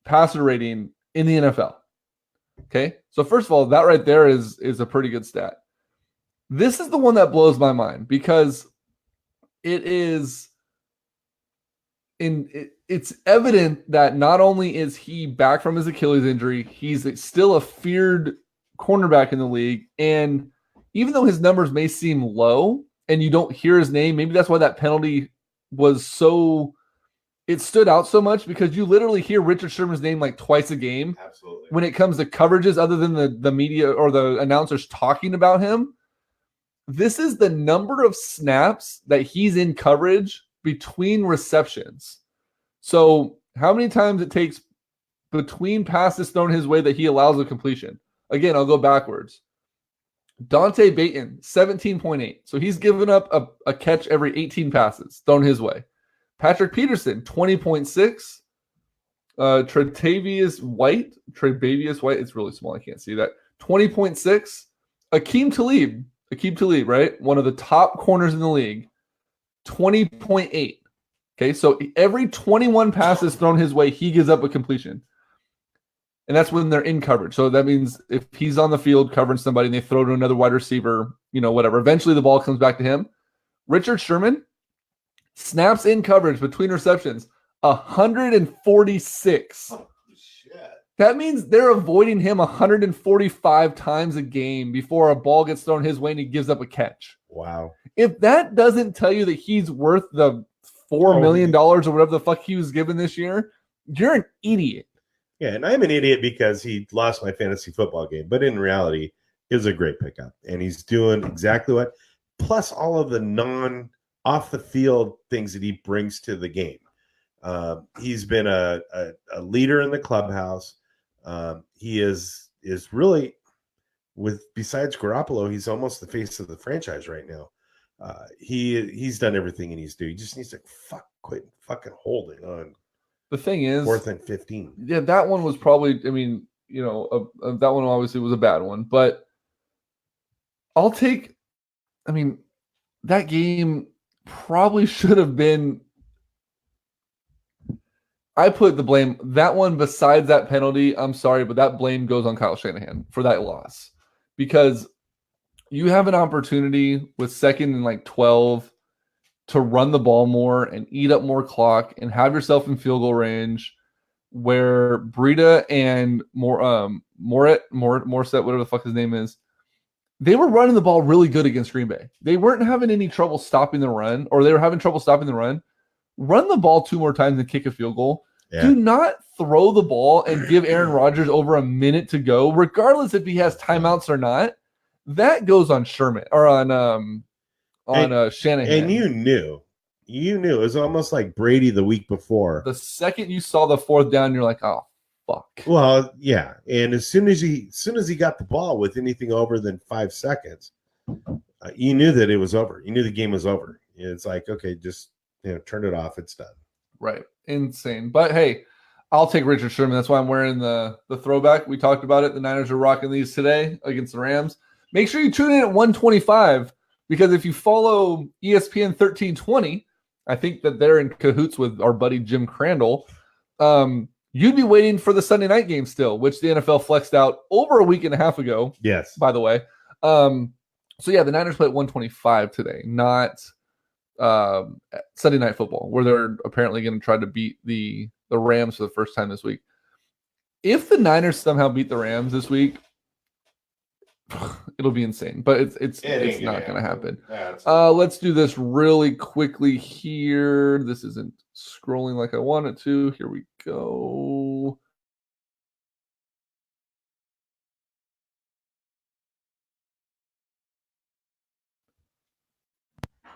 S3: passer rating in the NFL. Okay? So first of all, that right there is a pretty good stat. This is the one that blows my mind because it's evident that not only is he back from his Achilles injury, he's still a feared cornerback in the league. And even though his numbers may seem low and you don't hear his name, maybe that's why that penalty it stood out so much because you literally hear Richard Sherman's name like twice a game.
S2: Absolutely. When
S3: it comes to coverages other than the media or the announcers talking about him. This is the number of snaps that he's in coverage between receptions. So how many times it takes between passes thrown his way that he allows a completion? Again, I'll go backwards. Dante Baton, 17.8. So he's given up a catch every 18 passes thrown his way. Patrick Peterson, 20.6. Tre'Davious White, it's really small. I can't see that. 20.6. Akeem Talib, right? One of the top corners in the league, 20.8. Okay, so every 21 passes thrown his way, he gives up a completion. And that's when they're in coverage. So that means if he's on the field covering somebody and they throw to another wide receiver, whatever, eventually the ball comes back to him. Richard Sherman, snaps in coverage between receptions, 146.
S2: Oh, shit.
S3: That means they're avoiding him 145 times a game before a ball gets thrown his way and he gives up a catch.
S2: Wow.
S3: If that doesn't tell you that he's worth the $4 million or whatever the fuck he was given this year, you're an idiot.
S2: Yeah, and I'm an idiot because he lost my fantasy football game. But in reality, it was a great pickup. And he's doing exactly what, plus all of the off the field things that he brings to the game. He's been a leader in the clubhouse. He is really, besides Garoppolo, he's almost the face of the franchise right now. He's done everything he needs to do. He just needs to quit fucking holding on.
S3: The thing is,
S2: 4th and 15.
S3: Yeah, that one was probably, that one obviously was a bad one, but that game probably should have been. I put the blame, that one besides that penalty, I'm sorry, but that blame goes on Kyle Shanahan for that loss. Because you have an opportunity with second and like 12 to run the ball more and eat up more clock and have yourself in field goal range where Breida and Morset, whatever the fuck his name is, they were running the ball really good against Green Bay. They weren't having any trouble stopping the run, or they were having trouble stopping the run. Run the ball 2 more times and kick a field goal. Yeah. Do not throw the ball and give Aaron Rodgers over a minute to go, regardless if he has timeouts or not. That goes on Sherman or on Shanahan.
S2: And you knew it was almost like Brady the week before.
S3: The second you saw the 4th down, you're like, oh fuck.
S2: Well, yeah, and as soon as he got the ball with anything over than 5 seconds, you knew that it was over. You knew the game was over. It's like, okay, just turn it off. It's done.
S3: Right. Insane. But hey, I'll take Richard Sherman. That's why I'm wearing the throwback. We talked about it. The Niners are rocking these today against the Rams. Make sure you tune in at 125 because if you follow ESPN 1320, I think that they're in cahoots with our buddy Jim Crandall. You'd be waiting for the Sunday night game still, which the NFL flexed out over a week and a half ago.
S2: Yes.
S3: By the way. So yeah, the Niners play at 125 today, not Sunday Night Football, where they're apparently going to try to beat the Rams for the first time this week. If the Niners somehow beat the Rams this week, it'll be insane. But it's not going to happen. Let's do this really quickly here. This isn't scrolling like I want it to. Here we go.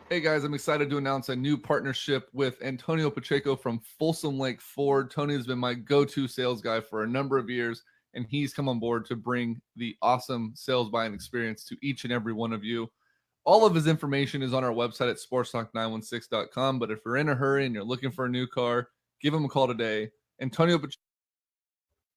S3: Hey guys, I'm excited to announce a new partnership with Antonio Pacheco from Folsom Lake Ford. Tony has been my go-to sales guy for a number of years, and he's come on board to bring the awesome sales buying experience to each and every one of you. All of his information is on our website at sportstalk916.com, but if you're in a hurry and you're looking for a new car, give him a call today. Antonio Pacheco.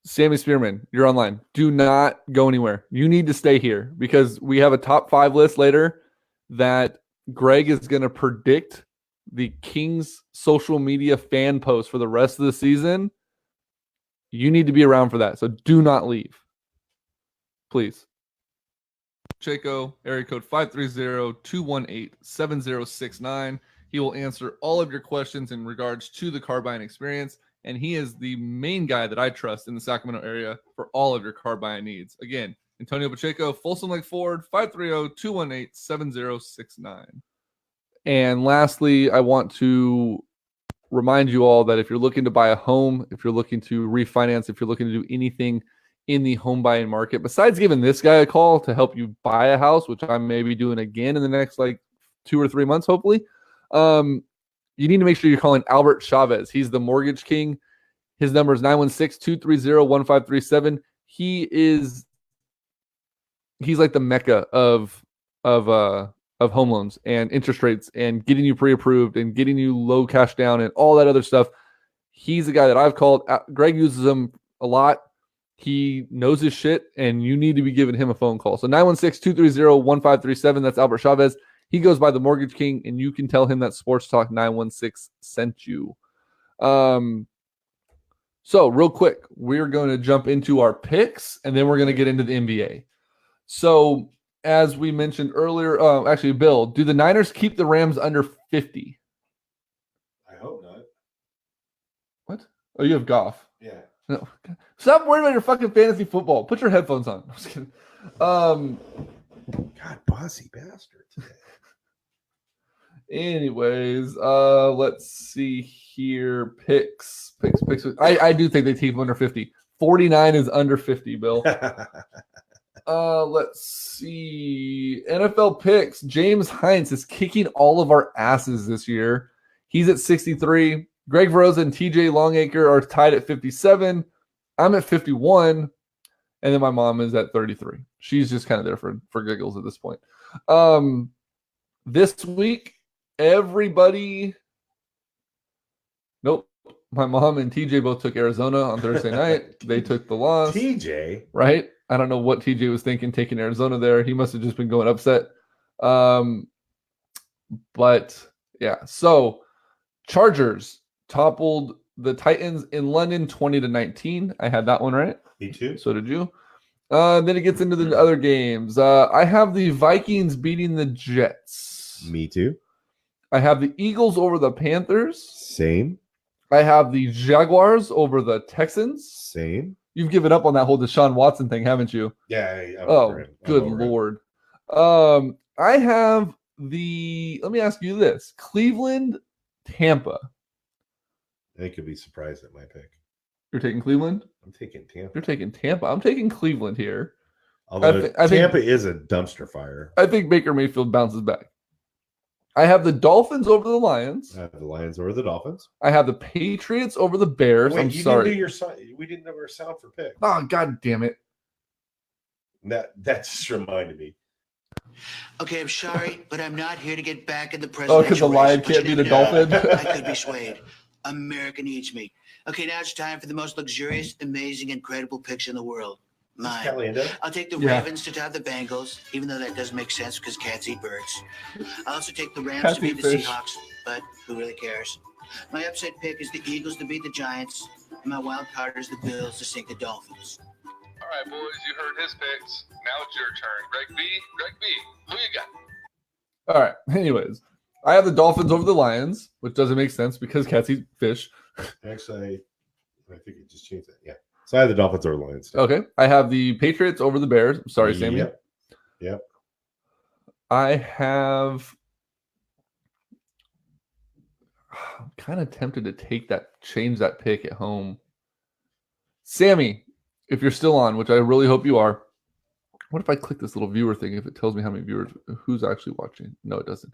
S3: Sammy Spearman, you're online. Do not go anywhere. You need to stay here because we have a top 5 list later that Greg is going to predict the Kings social media fan post for the rest of the season. You need to be around for that. So do not leave. Please. Pacheco, area code 530-218-7069. He will answer all of your questions in regards to the car buying experience. And he is the main guy that I trust in the Sacramento area for all of your car buying needs. Again, Antonio Pacheco, Folsom Lake Ford, 530-218-7069. And lastly, I want to remind you all that if you're looking to buy a home, if you're looking to refinance, if you're looking to do anything in the home buying market, besides giving this guy a call to help you buy a house, which I may be doing again in the next 2 or 3 months, hopefully, you need to make sure you're calling Albert Chavez. He's the mortgage king. His number is 916-230-1537. He's like the mecca of home loans and interest rates and getting you pre-approved and getting you low cash down and all that other stuff. He's the guy that I've called. Greg uses him a lot. He knows his shit, and you need to be giving him a phone call. So 916-230-1537. That's Albert Chavez. He goes by the Mortgage King, and you can tell him that Sports Talk 916 sent you. So real quick, we're going to jump into our picks, and then we're going to get into the NBA. So as we mentioned earlier, actually, Bill, do the Niners keep the Rams under 50?
S2: I hope not.
S3: What? Oh, you have Goff.
S2: Yeah.
S3: No. Stop worrying about your fucking fantasy football. Put your headphones on. I'm just kidding.
S2: God, bossy bastard.
S3: Anyways, let's see here. Picks. I do think they keep them under 50. 49 is under 50, Bill. Let's see. NFL picks. James Hines is kicking all of our asses this year. He's at 63. Greg Verosa and TJ Longacre are tied at 57. I'm at 51. And then my mom is at 33. She's just kind of there for giggles at this point. This week, everybody. Nope. My mom and TJ both took Arizona on Thursday night. They took the loss.
S2: TJ?
S3: Right? I don't know what TJ was thinking taking Arizona there. He must have just been going upset. But yeah, so Chargers toppled the Titans in London 20-19. I had that one right.
S2: Me too.
S3: So did you. Then it gets into the other games. I have the Vikings beating the Jets.
S2: Me too.
S3: I have the Eagles over the Panthers.
S2: Same.
S3: I have the Jaguars over the Texans.
S2: Same.
S3: You've given up on that whole Deshaun Watson thing, haven't you?
S2: Yeah.
S3: Good Lord. I have let me ask you this. Cleveland, Tampa.
S2: I think you'll be surprised at my pick.
S3: You're taking Cleveland?
S2: I'm taking Tampa.
S3: You're taking Tampa. I'm taking Cleveland here.
S2: Although Tampa is a dumpster fire.
S3: I think Baker Mayfield bounces back. I have the Dolphins over the Lions.
S2: I have the Lions over the Dolphins.
S3: I have the Patriots over the Bears.
S2: Wait,
S3: I'm
S2: you
S3: sorry.
S2: Didn't do we didn't have our sound for pick.
S3: Oh, God damn it.
S2: That just reminded me.
S5: Okay, I'm sorry, but I'm not here to get back in the
S3: Oh,
S5: presidential
S3: because the Lion
S5: race.
S3: can't be the
S5: But you never know.
S3: Dolphin?
S5: I could be swayed. America needs me. Okay, now it's time for the most luxurious, amazing, incredible picks in the world. Mine. I'll take the Ravens to top the Bengals, even though that doesn't make sense because cats eat birds. I'll also take the Rams
S3: Cats
S5: to beat
S3: eat
S5: the
S3: fish.
S5: Seahawks, but who really cares? My upset pick is the Eagles to beat the Giants, and my wild card is the Bills to sink the Dolphins.
S6: All right, boys, you heard his picks. Now it's your turn. Greg B, who you got?
S3: All right. Anyways, I have the Dolphins over the Lions, which doesn't make sense because cats eat fish.
S2: Actually, I think you just changed that. Yeah. So I have the Dolphins over the Lions.
S3: Okay. I have the Patriots over the Bears. I'm sorry, Sammy.
S2: Yep.
S3: I have. I'm kind of tempted to change that pick at home. Sammy, if you're still on, which I really hope you are. What if I click this little viewer thing if it tells me how many viewers, who's actually watching? No, it doesn't.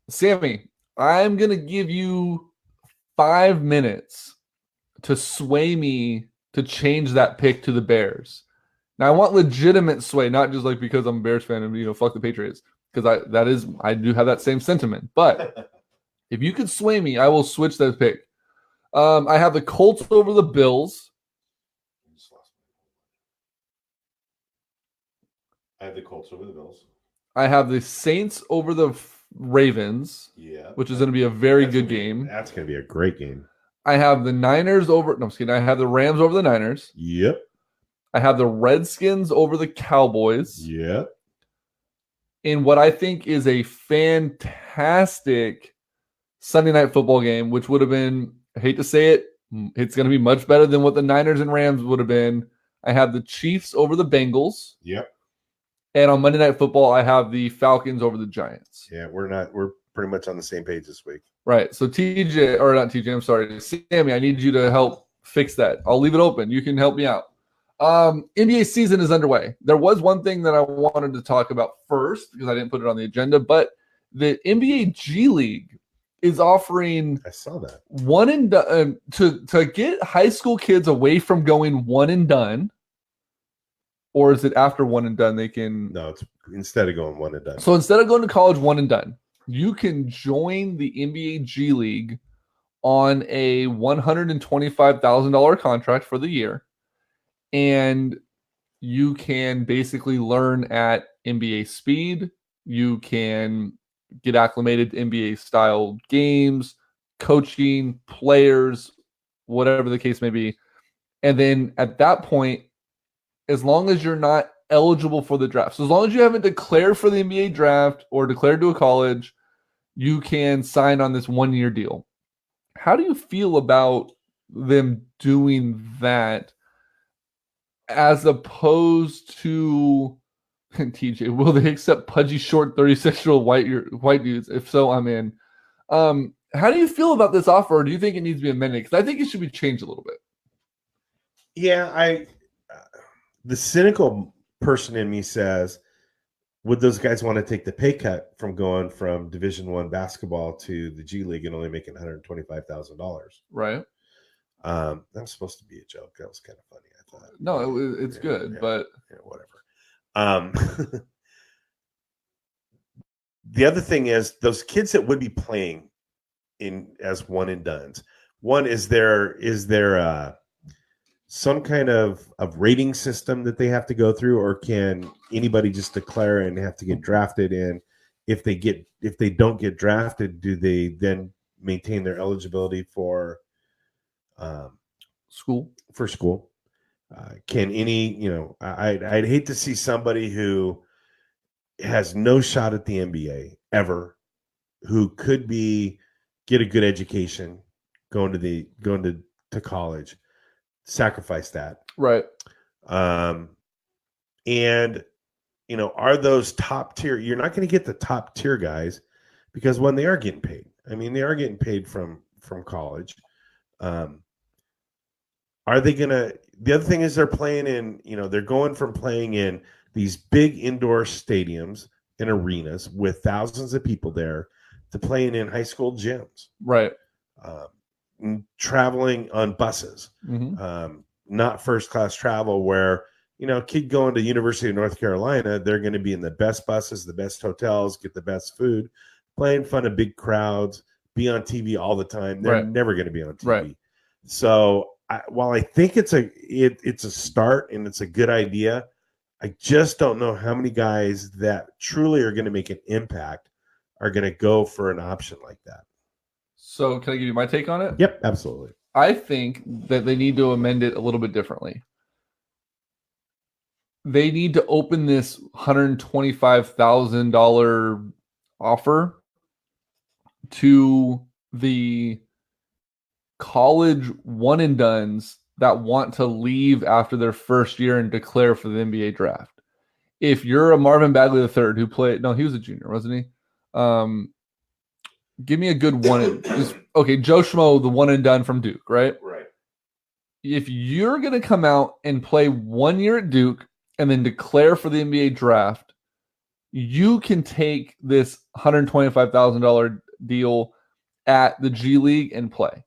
S3: Sammy, I'm going to give you 5 minutes to sway me to change that pick to the Bears. Now, I want legitimate sway, not just like because I'm a Bears fan and, fuck the Patriots, because I do have that same sentiment. But if you could sway me, I will switch that pick. I have the Colts over the Bills.
S2: I have the Colts over the Bills.
S3: I have the Saints over the Ravens.
S2: Yeah.
S3: Which is going to be a very good game.
S2: That's going to be a great game.
S3: I have the Niners over. No, I'm just kidding. I have the Rams over the Niners.
S2: Yep.
S3: I have the Redskins over the Cowboys.
S2: Yep.
S3: In what I think is a fantastic Sunday night football game, which would have been, I hate to say it, it's going to be much better than what the Niners and Rams would have been. I have the Chiefs over the Bengals.
S2: Yep.
S3: And on Monday Night Football, I have the Falcons over the Giants.
S2: Yeah, we're pretty much on the same page this week.
S3: Right. So I'm sorry. Sammy, I need you to help fix that. I'll leave it open. You can help me out. NBA season is underway. There was one thing that I wanted to talk about first because I didn't put it on the agenda, but the NBA G League is offering
S2: I saw that
S3: one and done to get high school kids away from going one and done. Or is it after one and done they can?
S2: No, it's instead of going one and done.
S3: So instead of going to college one and done, you can join the NBA G League on a $125,000 contract for the year. And you can basically learn at NBA speed. You can get acclimated to NBA style games, coaching, players, whatever the case may be. And then at that point, as long as you're not eligible for the draft, so as long as you haven't declared for the NBA draft or declared to a college, you can sign on this 1-year deal. How do you feel about them doing that as opposed to TJ? Will they accept pudgy, short, 36-year-old white dudes? If so, I'm in. How do you feel about this offer? Or do you think it needs to be amended? Because I think it should be changed a little bit.
S2: Yeah, the cynical person in me says, would those guys want to take the pay cut from going from Division I basketball to the G League and only making $125,000?
S3: Right.
S2: That was supposed to be a joke. That was kind of funny, I thought.
S3: No, it's good, but
S2: whatever. The other thing is those kids that would be playing in as one and dones. One, is there some kind of rating system that they have to go through, or can anybody just declare and have to get drafted in if they don't get drafted, do they then maintain their eligibility for
S3: School?
S2: For school? Can any, I'd hate to see somebody who has no shot at the NBA ever, who could get a good education, going to college, sacrifice that.
S3: Right.
S2: And are those top tier? You're not going to get the top tier guys because when they are getting paid, I mean, they are getting paid from college. Are they going to? The other thing is they're playing in, they're going from playing in these big indoor stadiums and arenas with thousands of people there to playing in high school gyms.
S3: Right.
S2: Traveling on buses, not first class travel where, kid going to University of North Carolina, they're going to be in the best buses, the best hotels, get the best food, play in front of big crowds, be on TV all the time. They're never going to be on TV.
S3: Right.
S2: So while I think it's a start and it's a good idea, I just don't know how many guys that truly are going to make an impact are going to go for an option like that.
S3: So can I give you my take on it?
S2: Yep, absolutely.
S3: I think that they need to amend it a little bit differently. They need to open this $125,000 offer to the college one and dones that want to leave after their first year and declare for the NBA draft. If you're a Marvin Bagley III who played, no, he was a junior, wasn't he? Give me a good one. Okay, Joe Schmo, the one and done from Duke, right?
S2: Right.
S3: If you're going to come out and play 1 year at Duke and then declare for the NBA draft, you can take this $125,000 deal at the G League and play.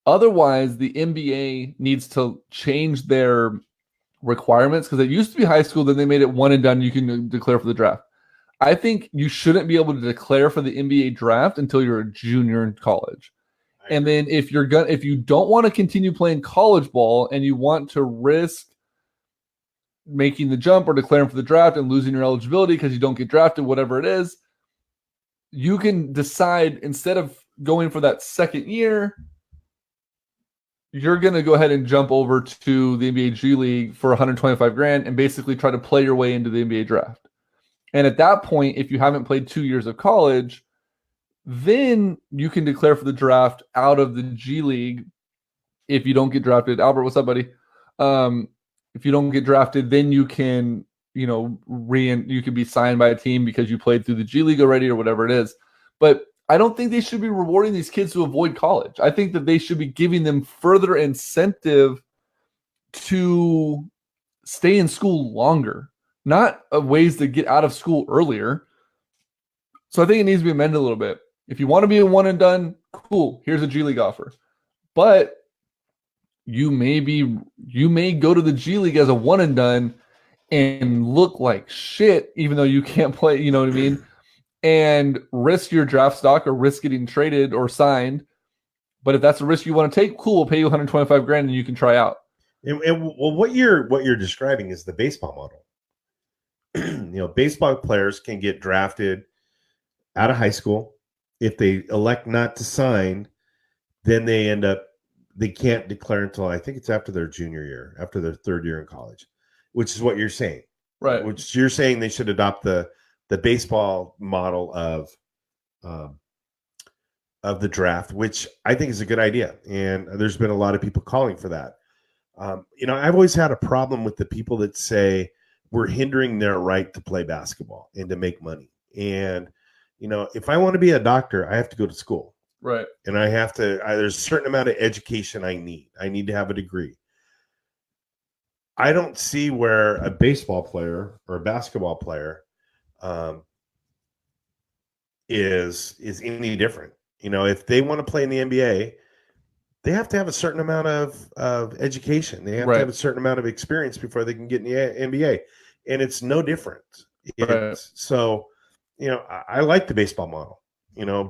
S3: Otherwise, the NBA needs to change their requirements because it used to be high school, then they made it one and done. You can declare for the draft. I think you shouldn't be able to declare for the NBA draft until you're a junior in college. And then if you don't want to continue playing college ball and you want to risk making the jump or declaring for the draft and losing your eligibility because you don't get drafted, whatever it is, you can decide instead of going for that second year, you're going to go ahead and jump over to the NBA G League for $125,000 and basically try to play your way into the NBA draft. And at that point, if you haven't played 2 years of college, then you can declare for the draft out of the G League. If you don't get drafted, Albert, what's up, buddy? If you don't get drafted, then you can, you can be signed by a team because you played through the G League already or whatever it is. But I don't think they should be rewarding these kids to avoid college. I think that they should be giving them further incentive to stay in school longer, not ways to get out of school earlier. So I think it needs to be amended a little bit. If you want to be a one and done, cool. Here's a G League offer. But you may go to the G League as a one and done and look like shit, even though you can't play, you know what I mean? And risk your draft stock or risk getting traded or signed. But if that's a risk you want to take, cool, we'll pay you $125,000 and you can try out.
S2: And well, what you're describing is the baseball model. Baseball players can get drafted out of high school. If they elect not to sign, then they can't declare until I think it's after their junior year, after their third year in college, which is what you're saying.
S3: Right.
S2: Which you're saying they should adopt the baseball model of the draft, which I think is a good idea. And there's been a lot of people calling for that. I've always had a problem with the people that say we're hindering their right to play basketball and to make money. And, if I want to be a doctor, I have to go to school.
S3: Right.
S2: And there's a certain amount of education I need. I need to have a degree. I don't see where a baseball player or a basketball player is any different. If they want to play in the NBA, they have to have a certain amount of education. They have to have a certain amount of experience before they can get in the NBA. And it's no different. So, I like the baseball model.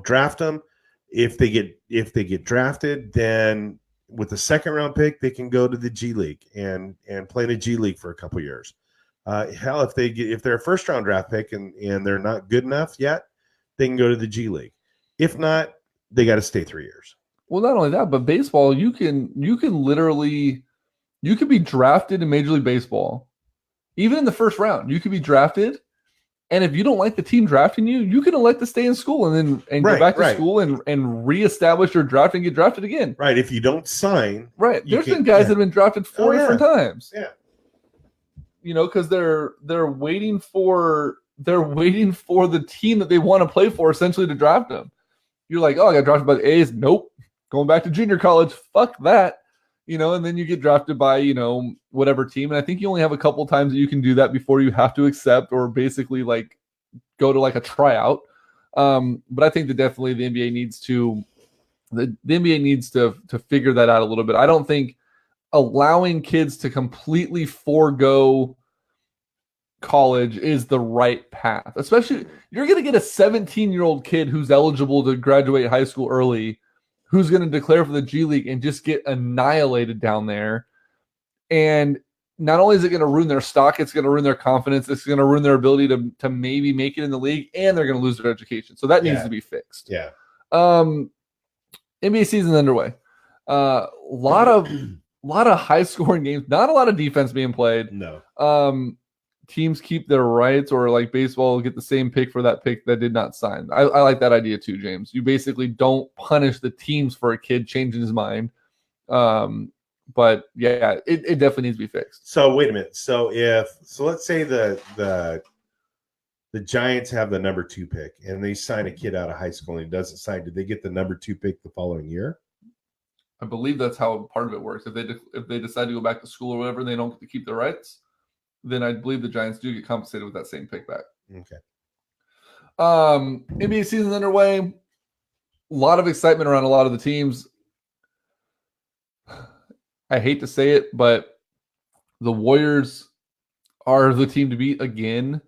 S2: Draft them. If they get drafted, then with the second round pick, they can go to the G League and play in the G League for a couple years. Hell, if they're a first round draft pick and they're not good enough yet, they can go to the G League. If not, they got to stay 3 years.
S3: Well, not only that, but baseball, you can literally, you could be drafted in Major League Baseball, even in the first round. You could be drafted, and if you don't like the team drafting you, you can elect to stay in school and go back to school and reestablish your draft and get drafted again.
S2: Right. If you don't sign,
S3: right. There's been guys that have been drafted 4 different times.
S2: Yeah.
S3: Because they're waiting for the team that they want to play for essentially to draft them. You're like, oh, I got drafted by the A's. Nope. Going back to junior college. Fuck that. And then you get drafted by, whatever team. And I think you only have a couple times that you can do that before you have to accept or basically like go to like a tryout. But I think that definitely the NBA needs to figure that out a little bit. I don't think allowing kids to completely forego college is the right path. Especially, you're going to get a 17-year-old kid who's eligible to graduate high school early, who's going to declare for the G League and just get annihilated down there. And not only is it going to ruin their stock, it's going to ruin their confidence. It's going to ruin their ability to maybe make it in the league, and they're going to lose their education. So that needs to be fixed.
S2: Yeah.
S3: NBA season's underway. Lot of high scoring games. Not a lot of defense being played.
S2: No.
S3: Teams keep their rights, or like baseball, get the same pick for that pick that did not sign. I like that idea too, James. You basically don't punish the teams for a kid changing his mind. But yeah, it definitely needs to be fixed.
S2: So wait a minute. So let's say the Giants have the number 2 pick and they sign a kid out of high school and he doesn't sign. Did they get the number 2 pick the following year?
S3: I believe that's how part of it works. If they decide to go back to school or whatever, and they don't get to keep their rights, then I believe the Giants do get compensated with that same pick back.
S2: Okay.
S3: NBA season's underway. A lot of excitement around a lot of the teams. I hate to say it, but the Warriors are the team to beat again.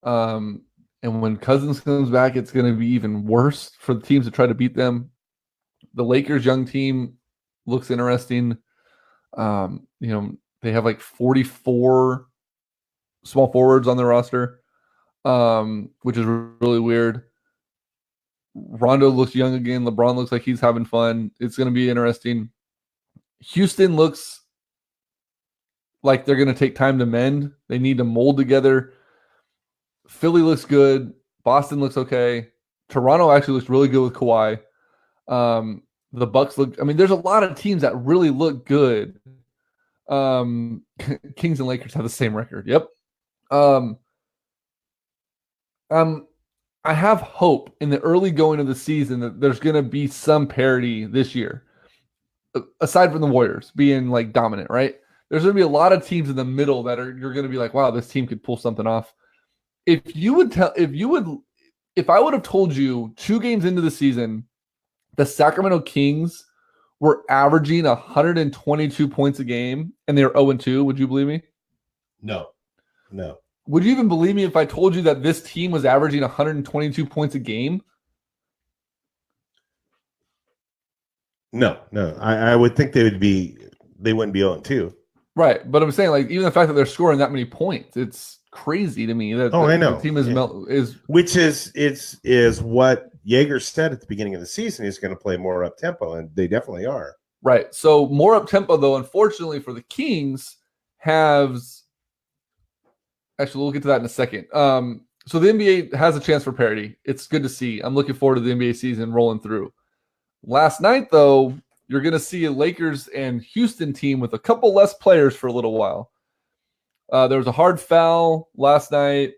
S3: And when Cousins comes back, it's going to be even worse for the teams to try to beat them. The Lakers' young team looks interesting. They have like 44 small forwards on their roster, which is really weird. Rondo looks young again. LeBron looks like he's having fun. It's going to be interesting. Houston looks like they're going to take time to mend. They need to mold together. Philly looks good. Boston looks okay. Toronto actually looks really good with Kawhi. The Bucks look, there's a lot of teams that really look good. Kings and Lakers have the same record. Yep. I have hope in the early going of the season that there's going to be some parity this year, aside from the Warriors being like dominant, right? There's going to be a lot of teams in the middle that you're going to be like, wow, this team could pull something off. If I would have told you 2 games into the season, the Sacramento Kings were averaging 122 points a game and they were 0-2, would you believe me?
S2: No.
S3: Would you even believe me if I told you that this team was averaging 122 points a game?
S2: No. I would think they wouldn't be 0-2.
S3: Right. But I'm saying, like, even the fact that they're scoring that many points, it's crazy to me that
S2: I know.
S3: The team is
S2: which is what Jaeger said at the beginning of the season. He's going to play more up tempo, and they definitely are.
S3: Right. So more up tempo, though, unfortunately for the Kings, actually, we'll get to that in a second. So the NBA has a chance for parity. It's good to see. I'm looking forward to the NBA season rolling through. Last night, though, you're going to see a Lakers and Houston team with a couple less players for a little while. There was a hard foul last night.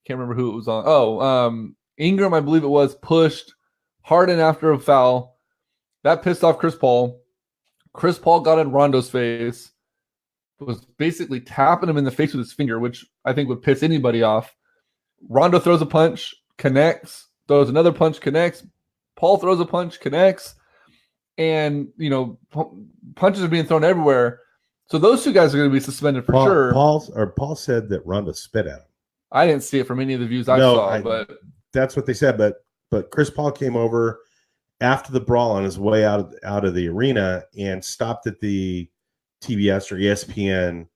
S3: Can't remember who it was on. Ingram, I believe it was, pushed Harden after a foul. That pissed off Chris Paul. Chris Paul got in Rondo's face, was basically tapping him in the face with his finger, which I think would piss anybody off. Rondo throws a punch, connects, throws another punch, connects. Paul throws a punch, connects. And, punches are being thrown everywhere. So those 2 guys are going to be suspended for sure.
S2: Paul said that Rondo spit at him.
S3: I didn't see it from any of the views I saw, but
S2: that's what they said. But Chris Paul came over after the brawl on his way out of the arena and stopped at the TBS or ESPN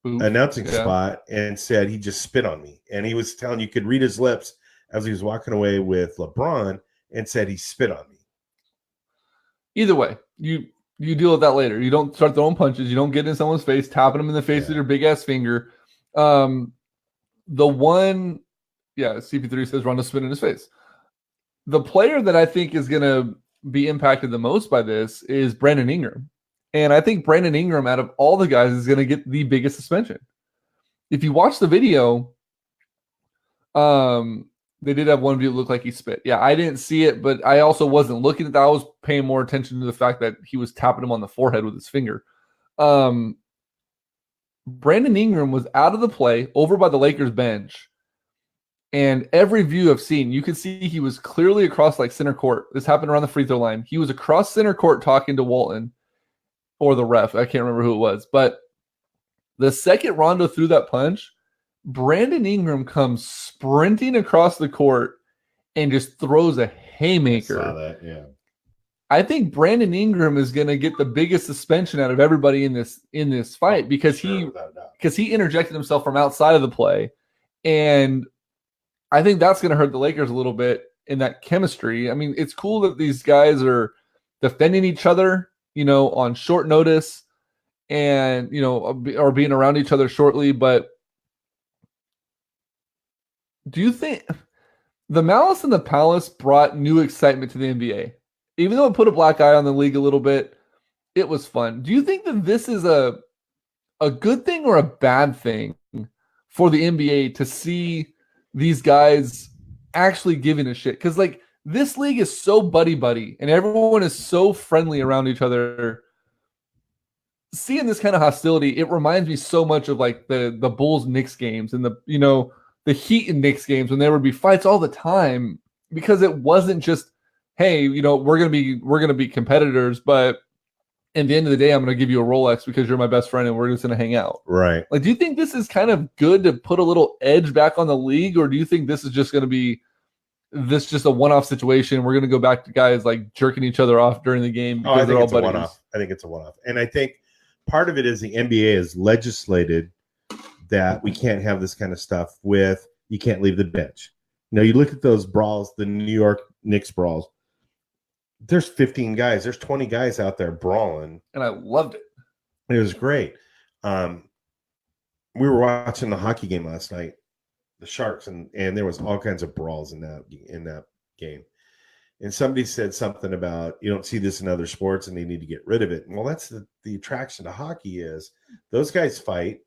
S2: announcing spot and said he just spit on me. And he was telling you could read his lips as he was walking away with LeBron and said he spit on me.
S3: Either way, you deal with that later. You don't start throwing punches. You don't get in someone's face, tapping them in the face with your big ass finger. CP3 says Rondo spit in his face. The player that I think is going to be impacted the most by this is Brandon Ingram. And I think Brandon Ingram, out of all the guys, is going to get the biggest suspension. If you watch the video, they did have one view that looked like he spit. Yeah, I didn't see it, but I also wasn't looking at that. I was paying more attention to the fact that he was tapping him on the forehead with his finger. Brandon Ingram was out of the play over by the Lakers bench. And every view I've seen, you could see he was clearly across like center court. This happened around the free throw line. He was across center court talking to Walton or the ref. I can't remember who it was. But the second Rondo threw that punch, Brandon Ingram comes sprinting across the court and just throws a haymaker.
S2: I saw that, yeah.
S3: I think Brandon Ingram is going to get the biggest suspension out of everybody in this fight because he interjected himself from outside of the play. And I think that's going to hurt the Lakers a little bit in that chemistry. I mean, it's cool that these guys are defending each other, on short notice and, or being around each other shortly. But do you think the Malice in the Palace brought new excitement to the NBA? Even though it put a black eye on the league a little bit, it was fun. Do you think that this is a good thing or a bad thing for the NBA to see these guys actually giving a shit? Because this league is so buddy and everyone is so friendly around each other. Seeing this kind of hostility, it reminds me so much of the Bulls Knicks games and the Heat and Knicks games when there would be fights all the time, because it wasn't just, hey, we're gonna be competitors, but at the end of the day, I'm gonna give you a Rolex because you're my best friend and we're just gonna hang out.
S2: Right.
S3: Do you think this is kind of good to put a little edge back on the league, or do you think this is just gonna be just a one-off situation? We're gonna go back to guys jerking each other off during the game because they're all buddies.
S2: One-off. I think it's a one-off, and I think part of it is the NBA has legislated that we can't have this kind of stuff with, you can't leave the bench. You look at those brawls, the New York Knicks brawls, there's 15 guys, there's 20 guys out there brawling.
S3: And I loved it.
S2: It was great. We were watching the hockey game last night, the Sharks, and there was all kinds of brawls in that game. And somebody said something about, you don't see this in other sports and they need to get rid of it. Well, that's the attraction to hockey is those guys fight,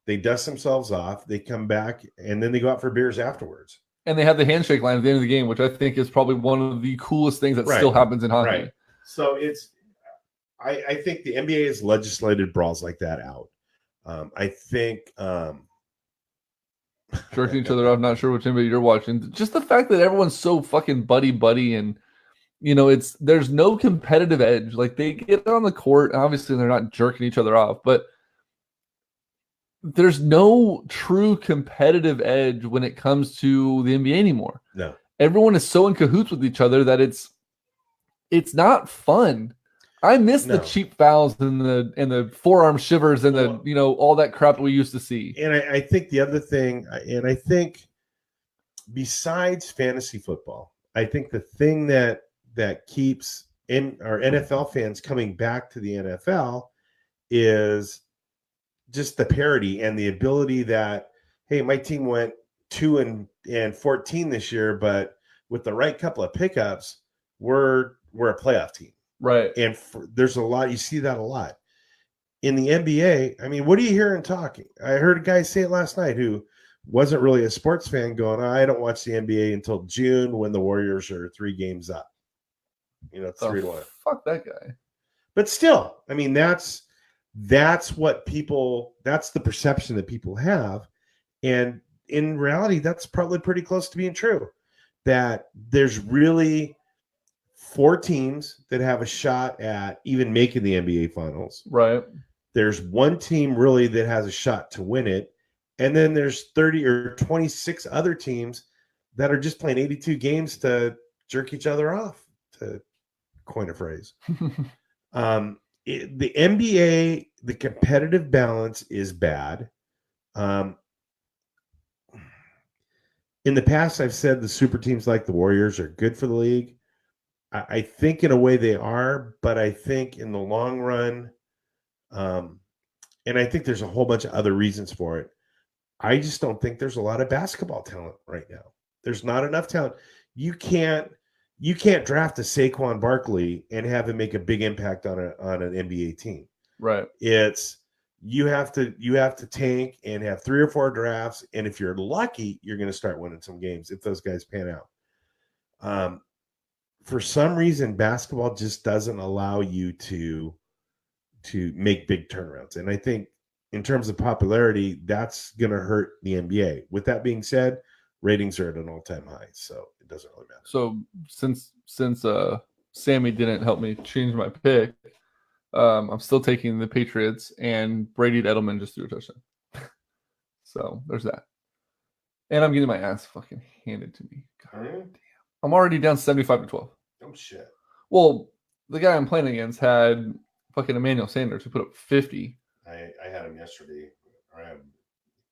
S2: they dust themselves off, they come back, and then they go out for beers afterwards. And
S3: they have the handshake line at the end of the game, which I think is probably one of the coolest things that still happens in hockey.
S2: Right. So I think the NBA has legislated brawls like that out. I think
S3: jerking each other off, not sure which NBA you're watching. Just the fact that everyone's so fucking buddy and there's no competitive edge. They get on the court, obviously they're not jerking each other off, but there's no true competitive edge when it comes to the NBA anymore.
S2: No.
S3: Everyone is so in cahoots with each other that it's not fun. I miss the cheap fouls and the forearm shivers and the all that crap we used to see.
S2: And I think the other thing, and I think besides fantasy football, I think the thing that keeps our NFL fans coming back to the NFL is just the parity and the ability that, hey, my team went 2-14 this year, but with the right couple of pickups, we're a playoff team.
S3: Right.
S2: And there's a lot, you see that a lot. In the NBA, I mean, what are you hearing talking? I heard a guy say it last night who wasn't really a sports fan going, I don't watch the NBA until June when the Warriors are 3 games up. It's 3-1.
S3: Fuck that guy.
S2: But still, I mean, that's what that's the perception that people have. And in reality, that's probably pretty close to being true. That there's really 4 teams that have a shot at even making the NBA finals.
S3: Right.
S2: There's 1 team really that has a shot to win it. And then there's 30 or 26 other teams that are just playing 82 games to jerk each other off, to coin a phrase. The NBA, the competitive balance is bad. In the past, I've said the super teams like the Warriors are good for the league. I think in a way they are, but I think in the long run, and I think there's a whole bunch of other reasons for it. I just don't think there's a lot of basketball talent right now. There's not enough talent. You can't draft a Saquon Barkley and have him make a big impact on an NBA team.
S3: Right.
S2: It's you have to tank and have 3 or 4 drafts, and if you're lucky, you're going to start winning some games if those guys pan out. For some reason, basketball just doesn't allow you to make big turnarounds, and I think in terms of popularity, that's going to hurt the NBA. With that being said, ratings are at an all-time high, so it doesn't really matter.
S3: So since Sammy didn't help me change my pick, I'm still taking the Patriots, and Brady Edelman just threw a touchdown. So there's that. And I'm getting my ass fucking handed to me. God damn. I'm already down 75-12.
S2: Oh shit.
S3: Well, the guy I'm playing against had fucking Emmanuel Sanders who put up 50.
S2: I had him yesterday. I had him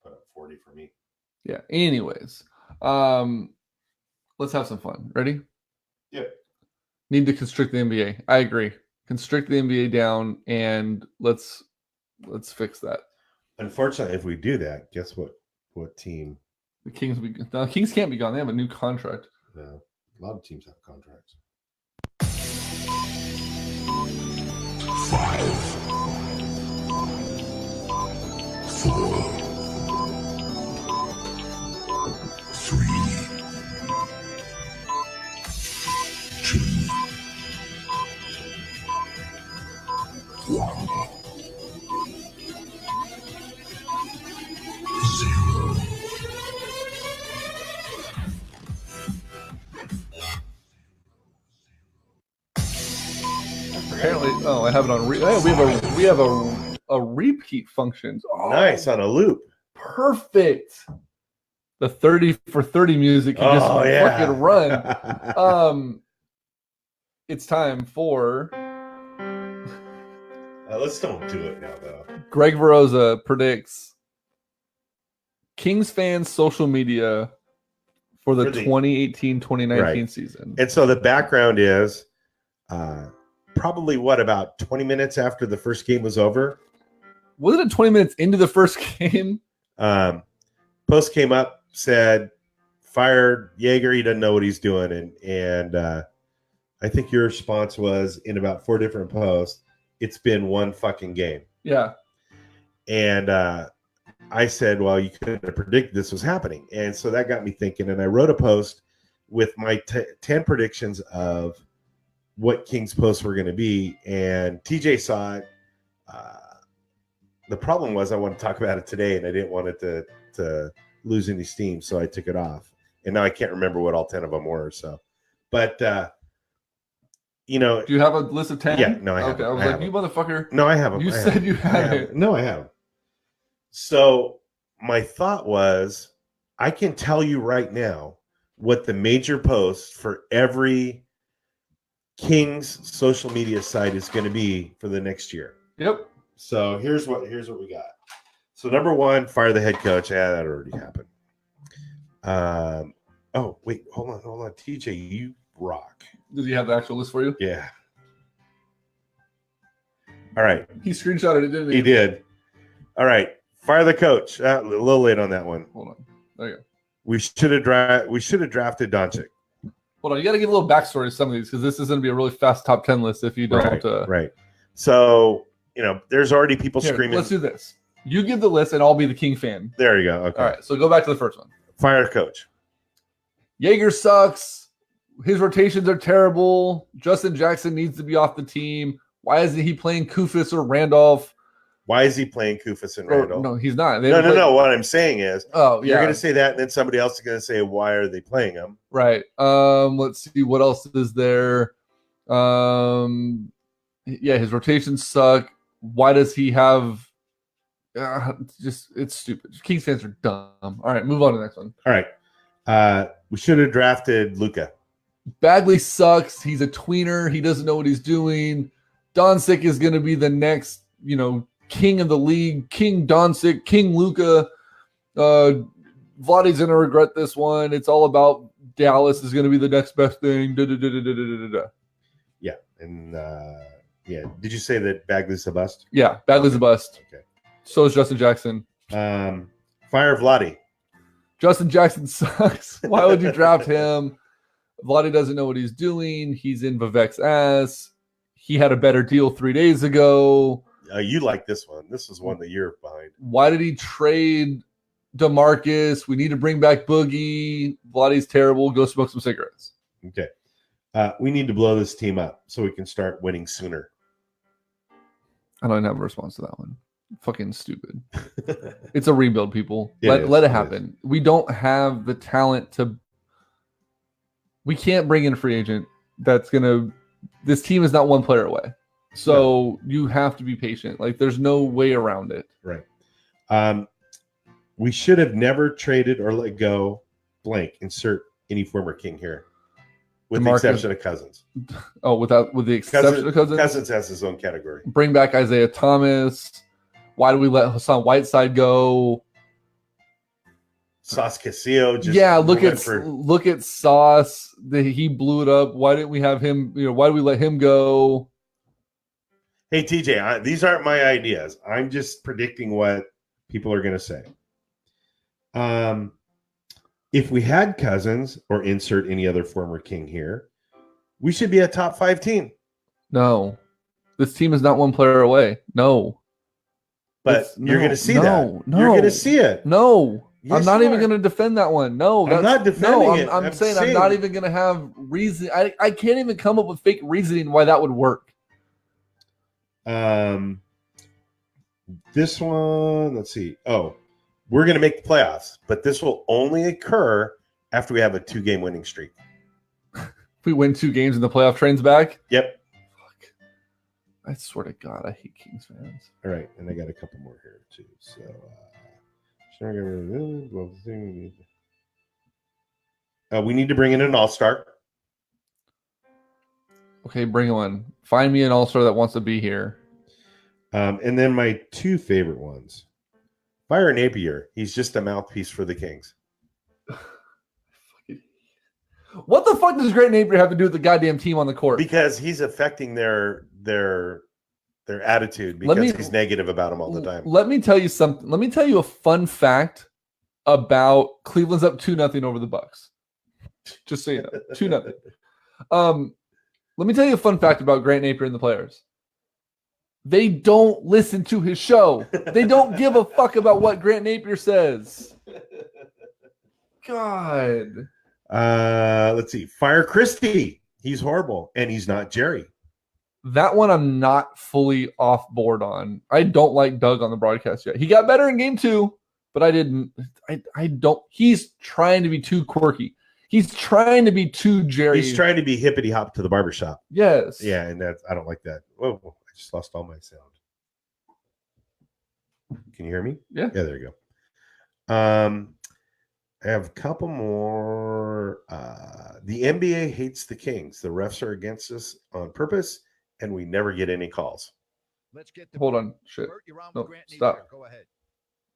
S2: put up 40 for me.
S3: Yeah. Anyways, let's have some fun. Ready?
S2: Yep.
S3: Need to constrict the NBA. I agree. Constrict the NBA down, and let's fix that.
S2: Unfortunately, if we do that, guess what team?
S3: The Kings can't be gone. They have a new contract.
S2: No, a lot of teams have contracts.
S4: 5, 4, 3, 2, 1, 0.
S3: Apparently, I have it on. We have a repeat function. Oh,
S2: Nice on a loop.
S3: Perfect. The 30 for 30 music can just fucking run. It's time for.
S2: Let's don't do it now, though.
S3: Greg Veroza predicts Kings fans' social media for the 2018-2019 season.
S2: And so the background is probably about 20 minutes after the first game was over.
S3: Wasn't it 20 minutes into the first game?
S2: Post came up, said, fired Yeager. He doesn't know what he's doing. And I think your response was in about 4 different posts, it's been one fucking game.
S3: Yeah.
S2: And I said, well, you couldn't have predicted this was happening. And so that got me thinking. And I wrote a post with my 10 predictions of what Kings posts were going to be. And TJ saw it. The problem was I wanted to talk about it today, and I didn't want it to lose any steam, so I took it off. And now I can't remember what all 10 of them were. So, but do
S3: you have a list of 10?
S2: Yeah, no, I have.
S3: Okay, I was like, you motherfucker.
S2: No, I haven't.
S3: You said you had it.
S2: No, I haven't. So my thought was, I can tell you right now what the major posts for every Kings social media site is going to be for the next year.
S3: Yep.
S2: So here's what we got. So number 1, fire the head coach. Yeah, that already happened. Oh wait, hold on, TJ, you rock.
S3: Does he have the actual list for you?
S2: Yeah. All right.
S3: He screenshotted it, didn't he?
S2: He did. All right. Fire the coach. A little late on that one.
S3: Hold on. There you go.
S2: We should have drafted Doncic.
S3: Hold on. You got to give a little backstory to some of these because this is going to be a really fast top 10 list if you don't.
S2: Right. So, there's already people screaming.
S3: Let's do this. You give the list and I'll be the King fan.
S2: There you go. Okay.
S3: All right. So go back to the first one.
S2: Fire coach.
S3: Yeager sucks. His rotations are terrible. Justin Jackson needs to be off the team. Why isn't he playing Kufis or Randolph?
S2: Why is he playing Kufis and Randolph?
S3: No, he's not.
S2: No. What I'm saying is,
S3: you're
S2: going to say that, and then somebody else is going to say, why are they playing him?
S3: Right. Let's see. What else is there? His rotations suck. Why does he have... it's stupid. Kings fans are dumb. All right, move on to the next one.
S2: All right. We should have drafted Luka.
S3: Bagley sucks. He's a tweener. He doesn't know what he's doing. Doncic is going to be the next, king of the league. King Doncic, King Luka. Vladdy's going to regret this one. It's all about Dallas is going to be the next best thing. Da, da, da, da, da, da, da.
S2: Yeah. And did you say that Bagley's a bust?
S3: Yeah, Bagley's a bust.
S2: Okay.
S3: So is Justin Jackson.
S2: Fire Vladdy.
S3: Justin Jackson sucks. Why would you draft him? Vladdy doesn't know what he's doing. He's in Vivek's ass. He had a better deal 3 days ago.
S2: You like this one. This is one that you're behind.
S3: Why did he trade DeMarcus? We need to bring back Boogie. Vladdy's terrible. Go smoke some cigarettes.
S2: Okay. We need to blow this team up so we can start winning sooner.
S3: I don't have a response to that one. Fucking stupid. It's a rebuild, people.
S2: It
S3: Let it happen. We don't have the talent to. We can't bring in a free agent that's going to. This team is not one player away. So you have to be patient. Like, there's no way around it.
S2: Right. We should have never traded or let go blank. Insert any former King here. With the exception of Cousins.
S3: Oh, with the exception of Cousins?
S2: Cousins has his own category.
S3: Bring back Isaiah Thomas. Why do we let Hassan Whiteside go?
S2: Sauce Castillo just
S3: look at Sauce. He blew it up. Why didn't we have him? Why do we let him go?
S2: Hey TJ, these aren't my ideas. I'm just predicting what people are going to say. If we had Cousins or insert any other former King here, we should be a top 5 team.
S3: No, this team is not one player away. No,
S2: but you're going to see that.
S3: No,
S2: you're going to see it.
S3: No.
S2: Yes,
S3: I'm not even going to defend that one. No,
S2: I'm not defending it.
S3: I'm saying I'm not even going to have reason. I can't even come up with fake reasoning why that would work.
S2: This one, let's see. Oh, we're going to make the playoffs, but this will only occur after we have a 2-game winning streak.
S3: If we win 2 games and the playoff train's back?
S2: Yep.
S3: Fuck. I swear to God, I hate Kings fans.
S2: All right, and I got a couple more here too. So, we need to bring in an all-star.
S3: Okay, bring one. Find me an all-star that wants to be here.
S2: And then my 2 favorite ones. Fire Napier. He's just a mouthpiece for the Kings.
S3: What the fuck does Grant Napier have to do with the goddamn team on the court?
S2: Because he's affecting their attitude because he's negative about them all the time.
S3: Let me tell you something. Let me tell you a fun fact about Cleveland's up 2-0 over the Bucks. Just so you know, 2-0. Let me tell you a fun fact about Grant Napier and the players. They don't listen to his show. They don't give a fuck about what Grant Napier says. God.
S2: Let's see. Fire Christie. He's horrible, and he's not Jerry.
S3: That one I'm not fully off board on. I don't like Doug on the broadcast yet. He got better in game 2, but I didn't. I don't. He's trying to be too quirky. He's trying to be too Jerry.
S2: He's trying to be hippity hop to the barbershop.
S3: Yes.
S2: Yeah, and I don't like that. Whoa, I just lost all my sound. Can you hear me?
S3: Yeah.
S2: Yeah, there you go. I have a couple more. The NBA hates the Kings. The refs are against us on purpose, and we never get any calls.
S3: Hold on. Shit. No, stop.
S7: Go ahead.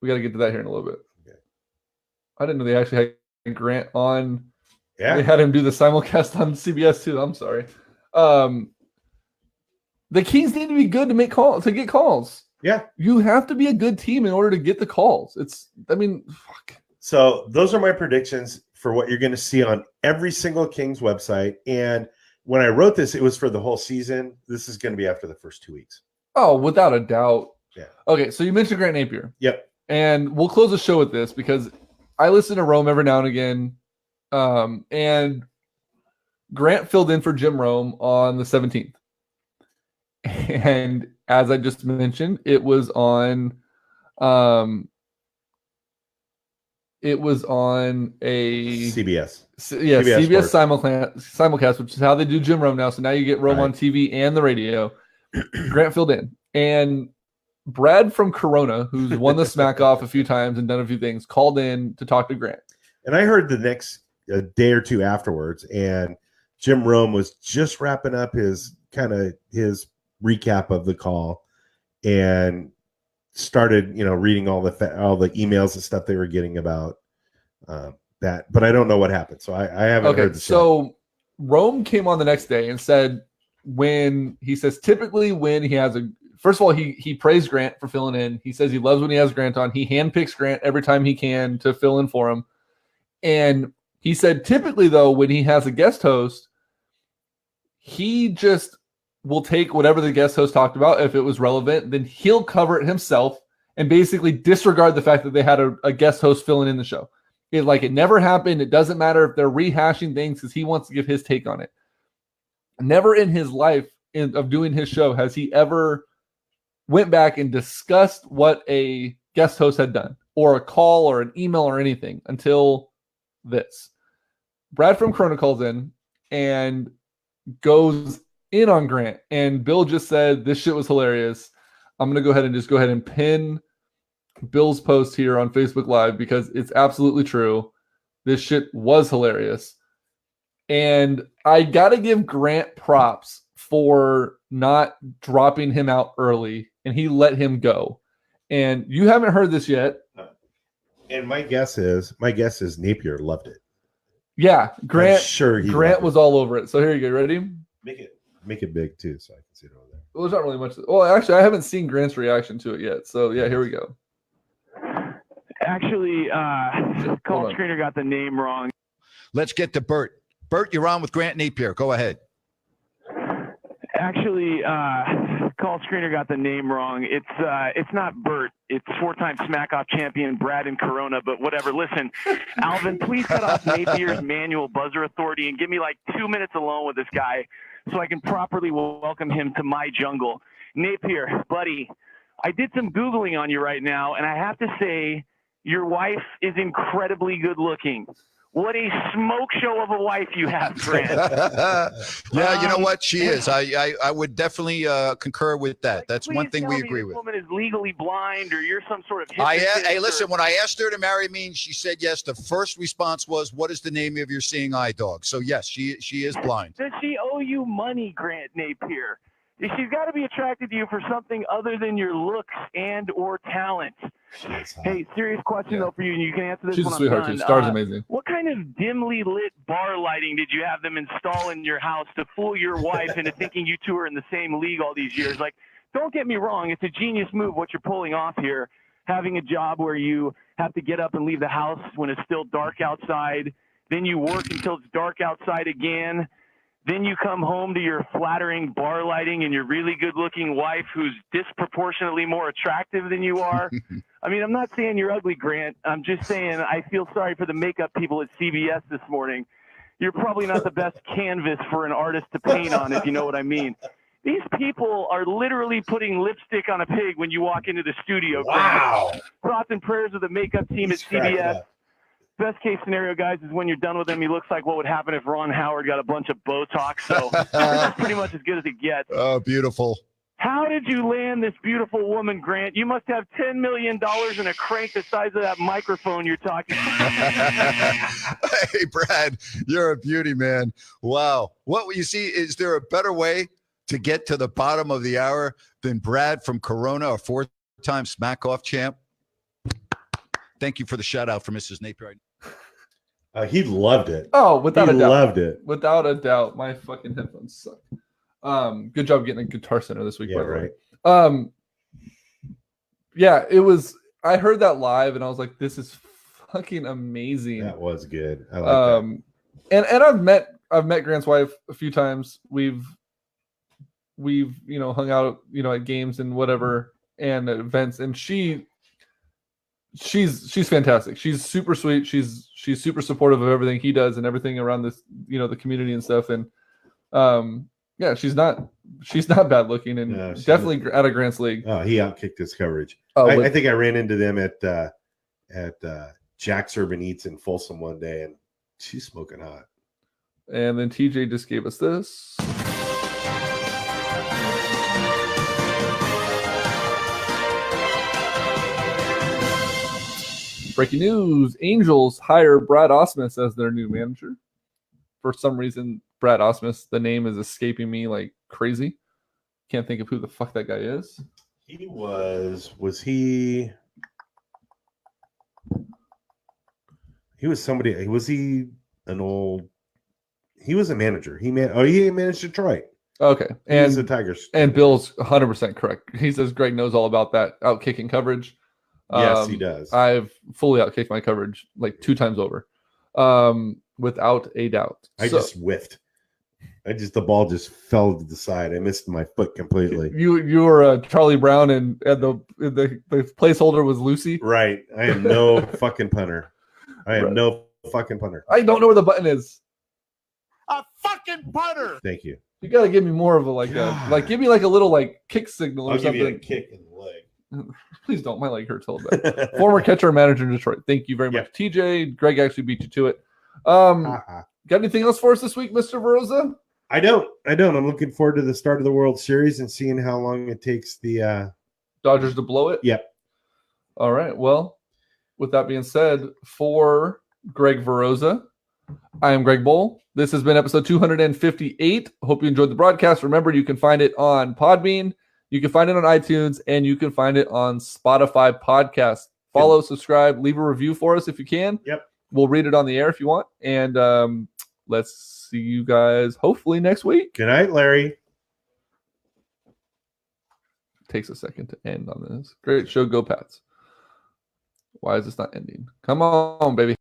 S3: We got to get to that here in a little bit.
S2: Okay.
S3: I didn't know they actually had Grant on.
S2: Yeah.
S3: They had him do the simulcast on CBS too. I'm sorry. The Kings need to be good to get calls.
S2: Yeah.
S3: You have to be a good team in order to get the calls. Fuck.
S2: So those are my predictions for what you're going to see on every single Kings website. And when I wrote this, it was for the whole season. This is going to be after the first 2 weeks.
S3: Oh, without a doubt.
S2: Yeah.
S3: Okay, so you mentioned Grant Napier.
S2: Yep.
S3: And we'll close the show with this because I listen to Rome every now and again. And Grant filled in for Jim Rome on the 17th. And as I just mentioned, it was on a
S2: CBS.
S3: CBS simulcast, which is how they do Jim Rome now. So now you get Rome on TV and the radio. Grant filled in. And Brad from Corona, who's won the smack off a few times and done a few things, called in to talk to Grant.
S2: And I heard the next day or two afterwards, and Jim Rome was just wrapping up his recap of the call. And started, reading all the emails and stuff they were getting about that, but I don't know what happened. So I haven't heard the
S3: so Rome came on the next day and said typically when he has first of all, he praised Grant for filling in. He says he loves when he has Grant on. He handpicks Grant every time he can to fill in for him. And he said typically, though, when he has a guest host, he just will take whatever the guest host talked about. If it was relevant, then he'll cover it himself and basically disregard the fact that they had a guest host filling in the show. It never happened. It doesn't matter if they're rehashing things because he wants to give his take on it. Never in his life of doing his show has he ever went back and discussed what a guest host had done or a call or an email or anything until this. Brad from Corona calls in and goes in on Grant, and Bill just said this shit was hilarious. I'm going to go ahead and pin Bill's post here on Facebook Live because it's absolutely true. This shit was hilarious. And I got to give Grant props for not dropping him out early, and he let him go. And you haven't heard this yet.
S2: And my guess is Napier loved it.
S3: Yeah, Grant.
S2: I'm sure
S3: Grant was all over it. So here you go. Ready?
S2: Make it big too, so I can see it over there.
S3: Well, there's not really much. Well, actually, I haven't seen Grant's reaction to it yet. So yeah, here we go.
S7: Actually, call screener got the name wrong.
S8: Let's get to Bert. Bert, you're on with Grant Napier. Go ahead.
S7: Actually, call screener got the name wrong. It's not Bert. It's four-time Smack-Off champion Brad and Corona, but whatever. Listen, Alvin, please cut off Napier's manual buzzer authority and give me like 2 minutes alone with this guy so I can properly welcome him to my jungle. Napier, buddy, I did some Googling on you right now, and I have to say your wife is incredibly good-looking. What a smoke show of a wife you have, Grant.
S8: Yeah, you know what? She is. I would definitely concur with that. That's one thing we agree with.
S7: This woman is legally blind, or you're some sort of
S8: hey, listen, when I asked her to marry me, she said yes. The first response was, what is the name of your seeing eye dog? So, yes, she is blind.
S7: Does she owe you money, Grant Napier? She's got to be attracted to you for something other than your looks and or talent. Hey, serious question though for you, and you can answer this.
S3: She's a sweetheart too. Star's amazing.
S7: What kind of dimly lit bar lighting did you have them install in your house to fool your wife into thinking you two are in the same league all these years? Like, don't get me wrong, it's a genius move what you're pulling off here, having a job where you have to get up and leave the house when it's still dark outside, then you work until it's dark outside again. Then you come home to your flattering bar lighting and your really good-looking wife who's disproportionately more attractive than you are. I mean, I'm not saying you're ugly, Grant. I'm just saying I feel sorry for the makeup people at CBS this morning. You're probably not the best canvas for an artist to paint on, if you know what I mean. These people are literally putting lipstick on a pig when you walk into the studio.
S2: Wow.
S7: Grant. Thoughts and prayers of the makeup team at CBS. Best case scenario, guys, is when you're done with him, he looks like what would happen if Ron Howard got a bunch of Botox. So this is pretty much as good as it gets.
S8: Oh, beautiful.
S7: How did you land this beautiful woman, Grant? You must have $10 million and a crank the size of that microphone you're talking about.
S8: Hey, Brad, you're a beauty, man. Wow. What you see, is there a better way to get to the bottom of the hour than Brad from Corona, a four-time Smack-Off champ? Thank you for the shout-out for Mrs. Napier.
S2: He loved it.
S3: Oh, without a doubt.
S2: Loved it.
S3: Without a doubt. My fucking headphones suck. Good job getting a Guitar Center this week, by the way. Yeah, it was. I heard that live and I was like, this is fucking amazing.
S2: That was good. I like
S3: that. And I've met Grant's wife a few times. We've hung out at games and whatever and at events, and she's fantastic. She's super sweet. She's super supportive of everything he does and everything around this, the community and stuff. And yeah, she's not bad looking, and definitely out of Grant's league.
S2: Oh, he outkicked his coverage. I think I ran into them at Jack's Urban Eats in Folsom one day, and she's smoking hot.
S3: And then TJ just gave us this. Breaking news: Angels hire Brad Osmus as their new manager. For some reason, Brad Osmus, the name is escaping me like crazy. Can't think of who the fuck that guy is.
S2: He was he somebody, was he an old, he was a manager. He managed Detroit.
S3: Okay.
S2: He was the Tigers.
S3: And Bill's 100% correct. He says Greg knows all about that out kicking coverage.
S2: Yes, he does.
S3: I've fully outkicked my coverage like 2 times over, without a doubt.
S2: I just whiffed. The ball just fell to the side. I missed my foot completely.
S3: You were Charlie Brown, and the placeholder was Lucy.
S2: Right. I am no fucking punter. I am no fucking punter.
S3: I don't know where the button is.
S8: A fucking punter.
S2: Thank you.
S3: You got to give me more of a give me like a little like kick signal or
S2: I'll
S3: something.
S2: give you a kick in the leg.
S3: Please don't. My leg hurts a little bit. Former catcher and manager in Detroit. Thank you very much, TJ. Greg actually beat you to it. Got anything else for us this week, Mr. Veroza?
S2: I don't. I'm looking forward to the start of the World Series and seeing how long it takes the
S3: Dodgers to blow it.
S2: Yep.
S3: All right. Well, with that being said, for Greg Veroza, I am Greg Bowl. This has been episode 258. Hope you enjoyed the broadcast. Remember, you can find it on Podbean, you can find it on iTunes, and you can find it on Spotify podcast. Follow, subscribe, leave a review for us if you can.
S2: Yep.
S3: We'll read it on the air if you want. And let's see you guys hopefully next week.
S2: Good night, Larry.
S3: Takes a second to end on this. Great show. Go Pats. Why is this not ending? Come on, baby.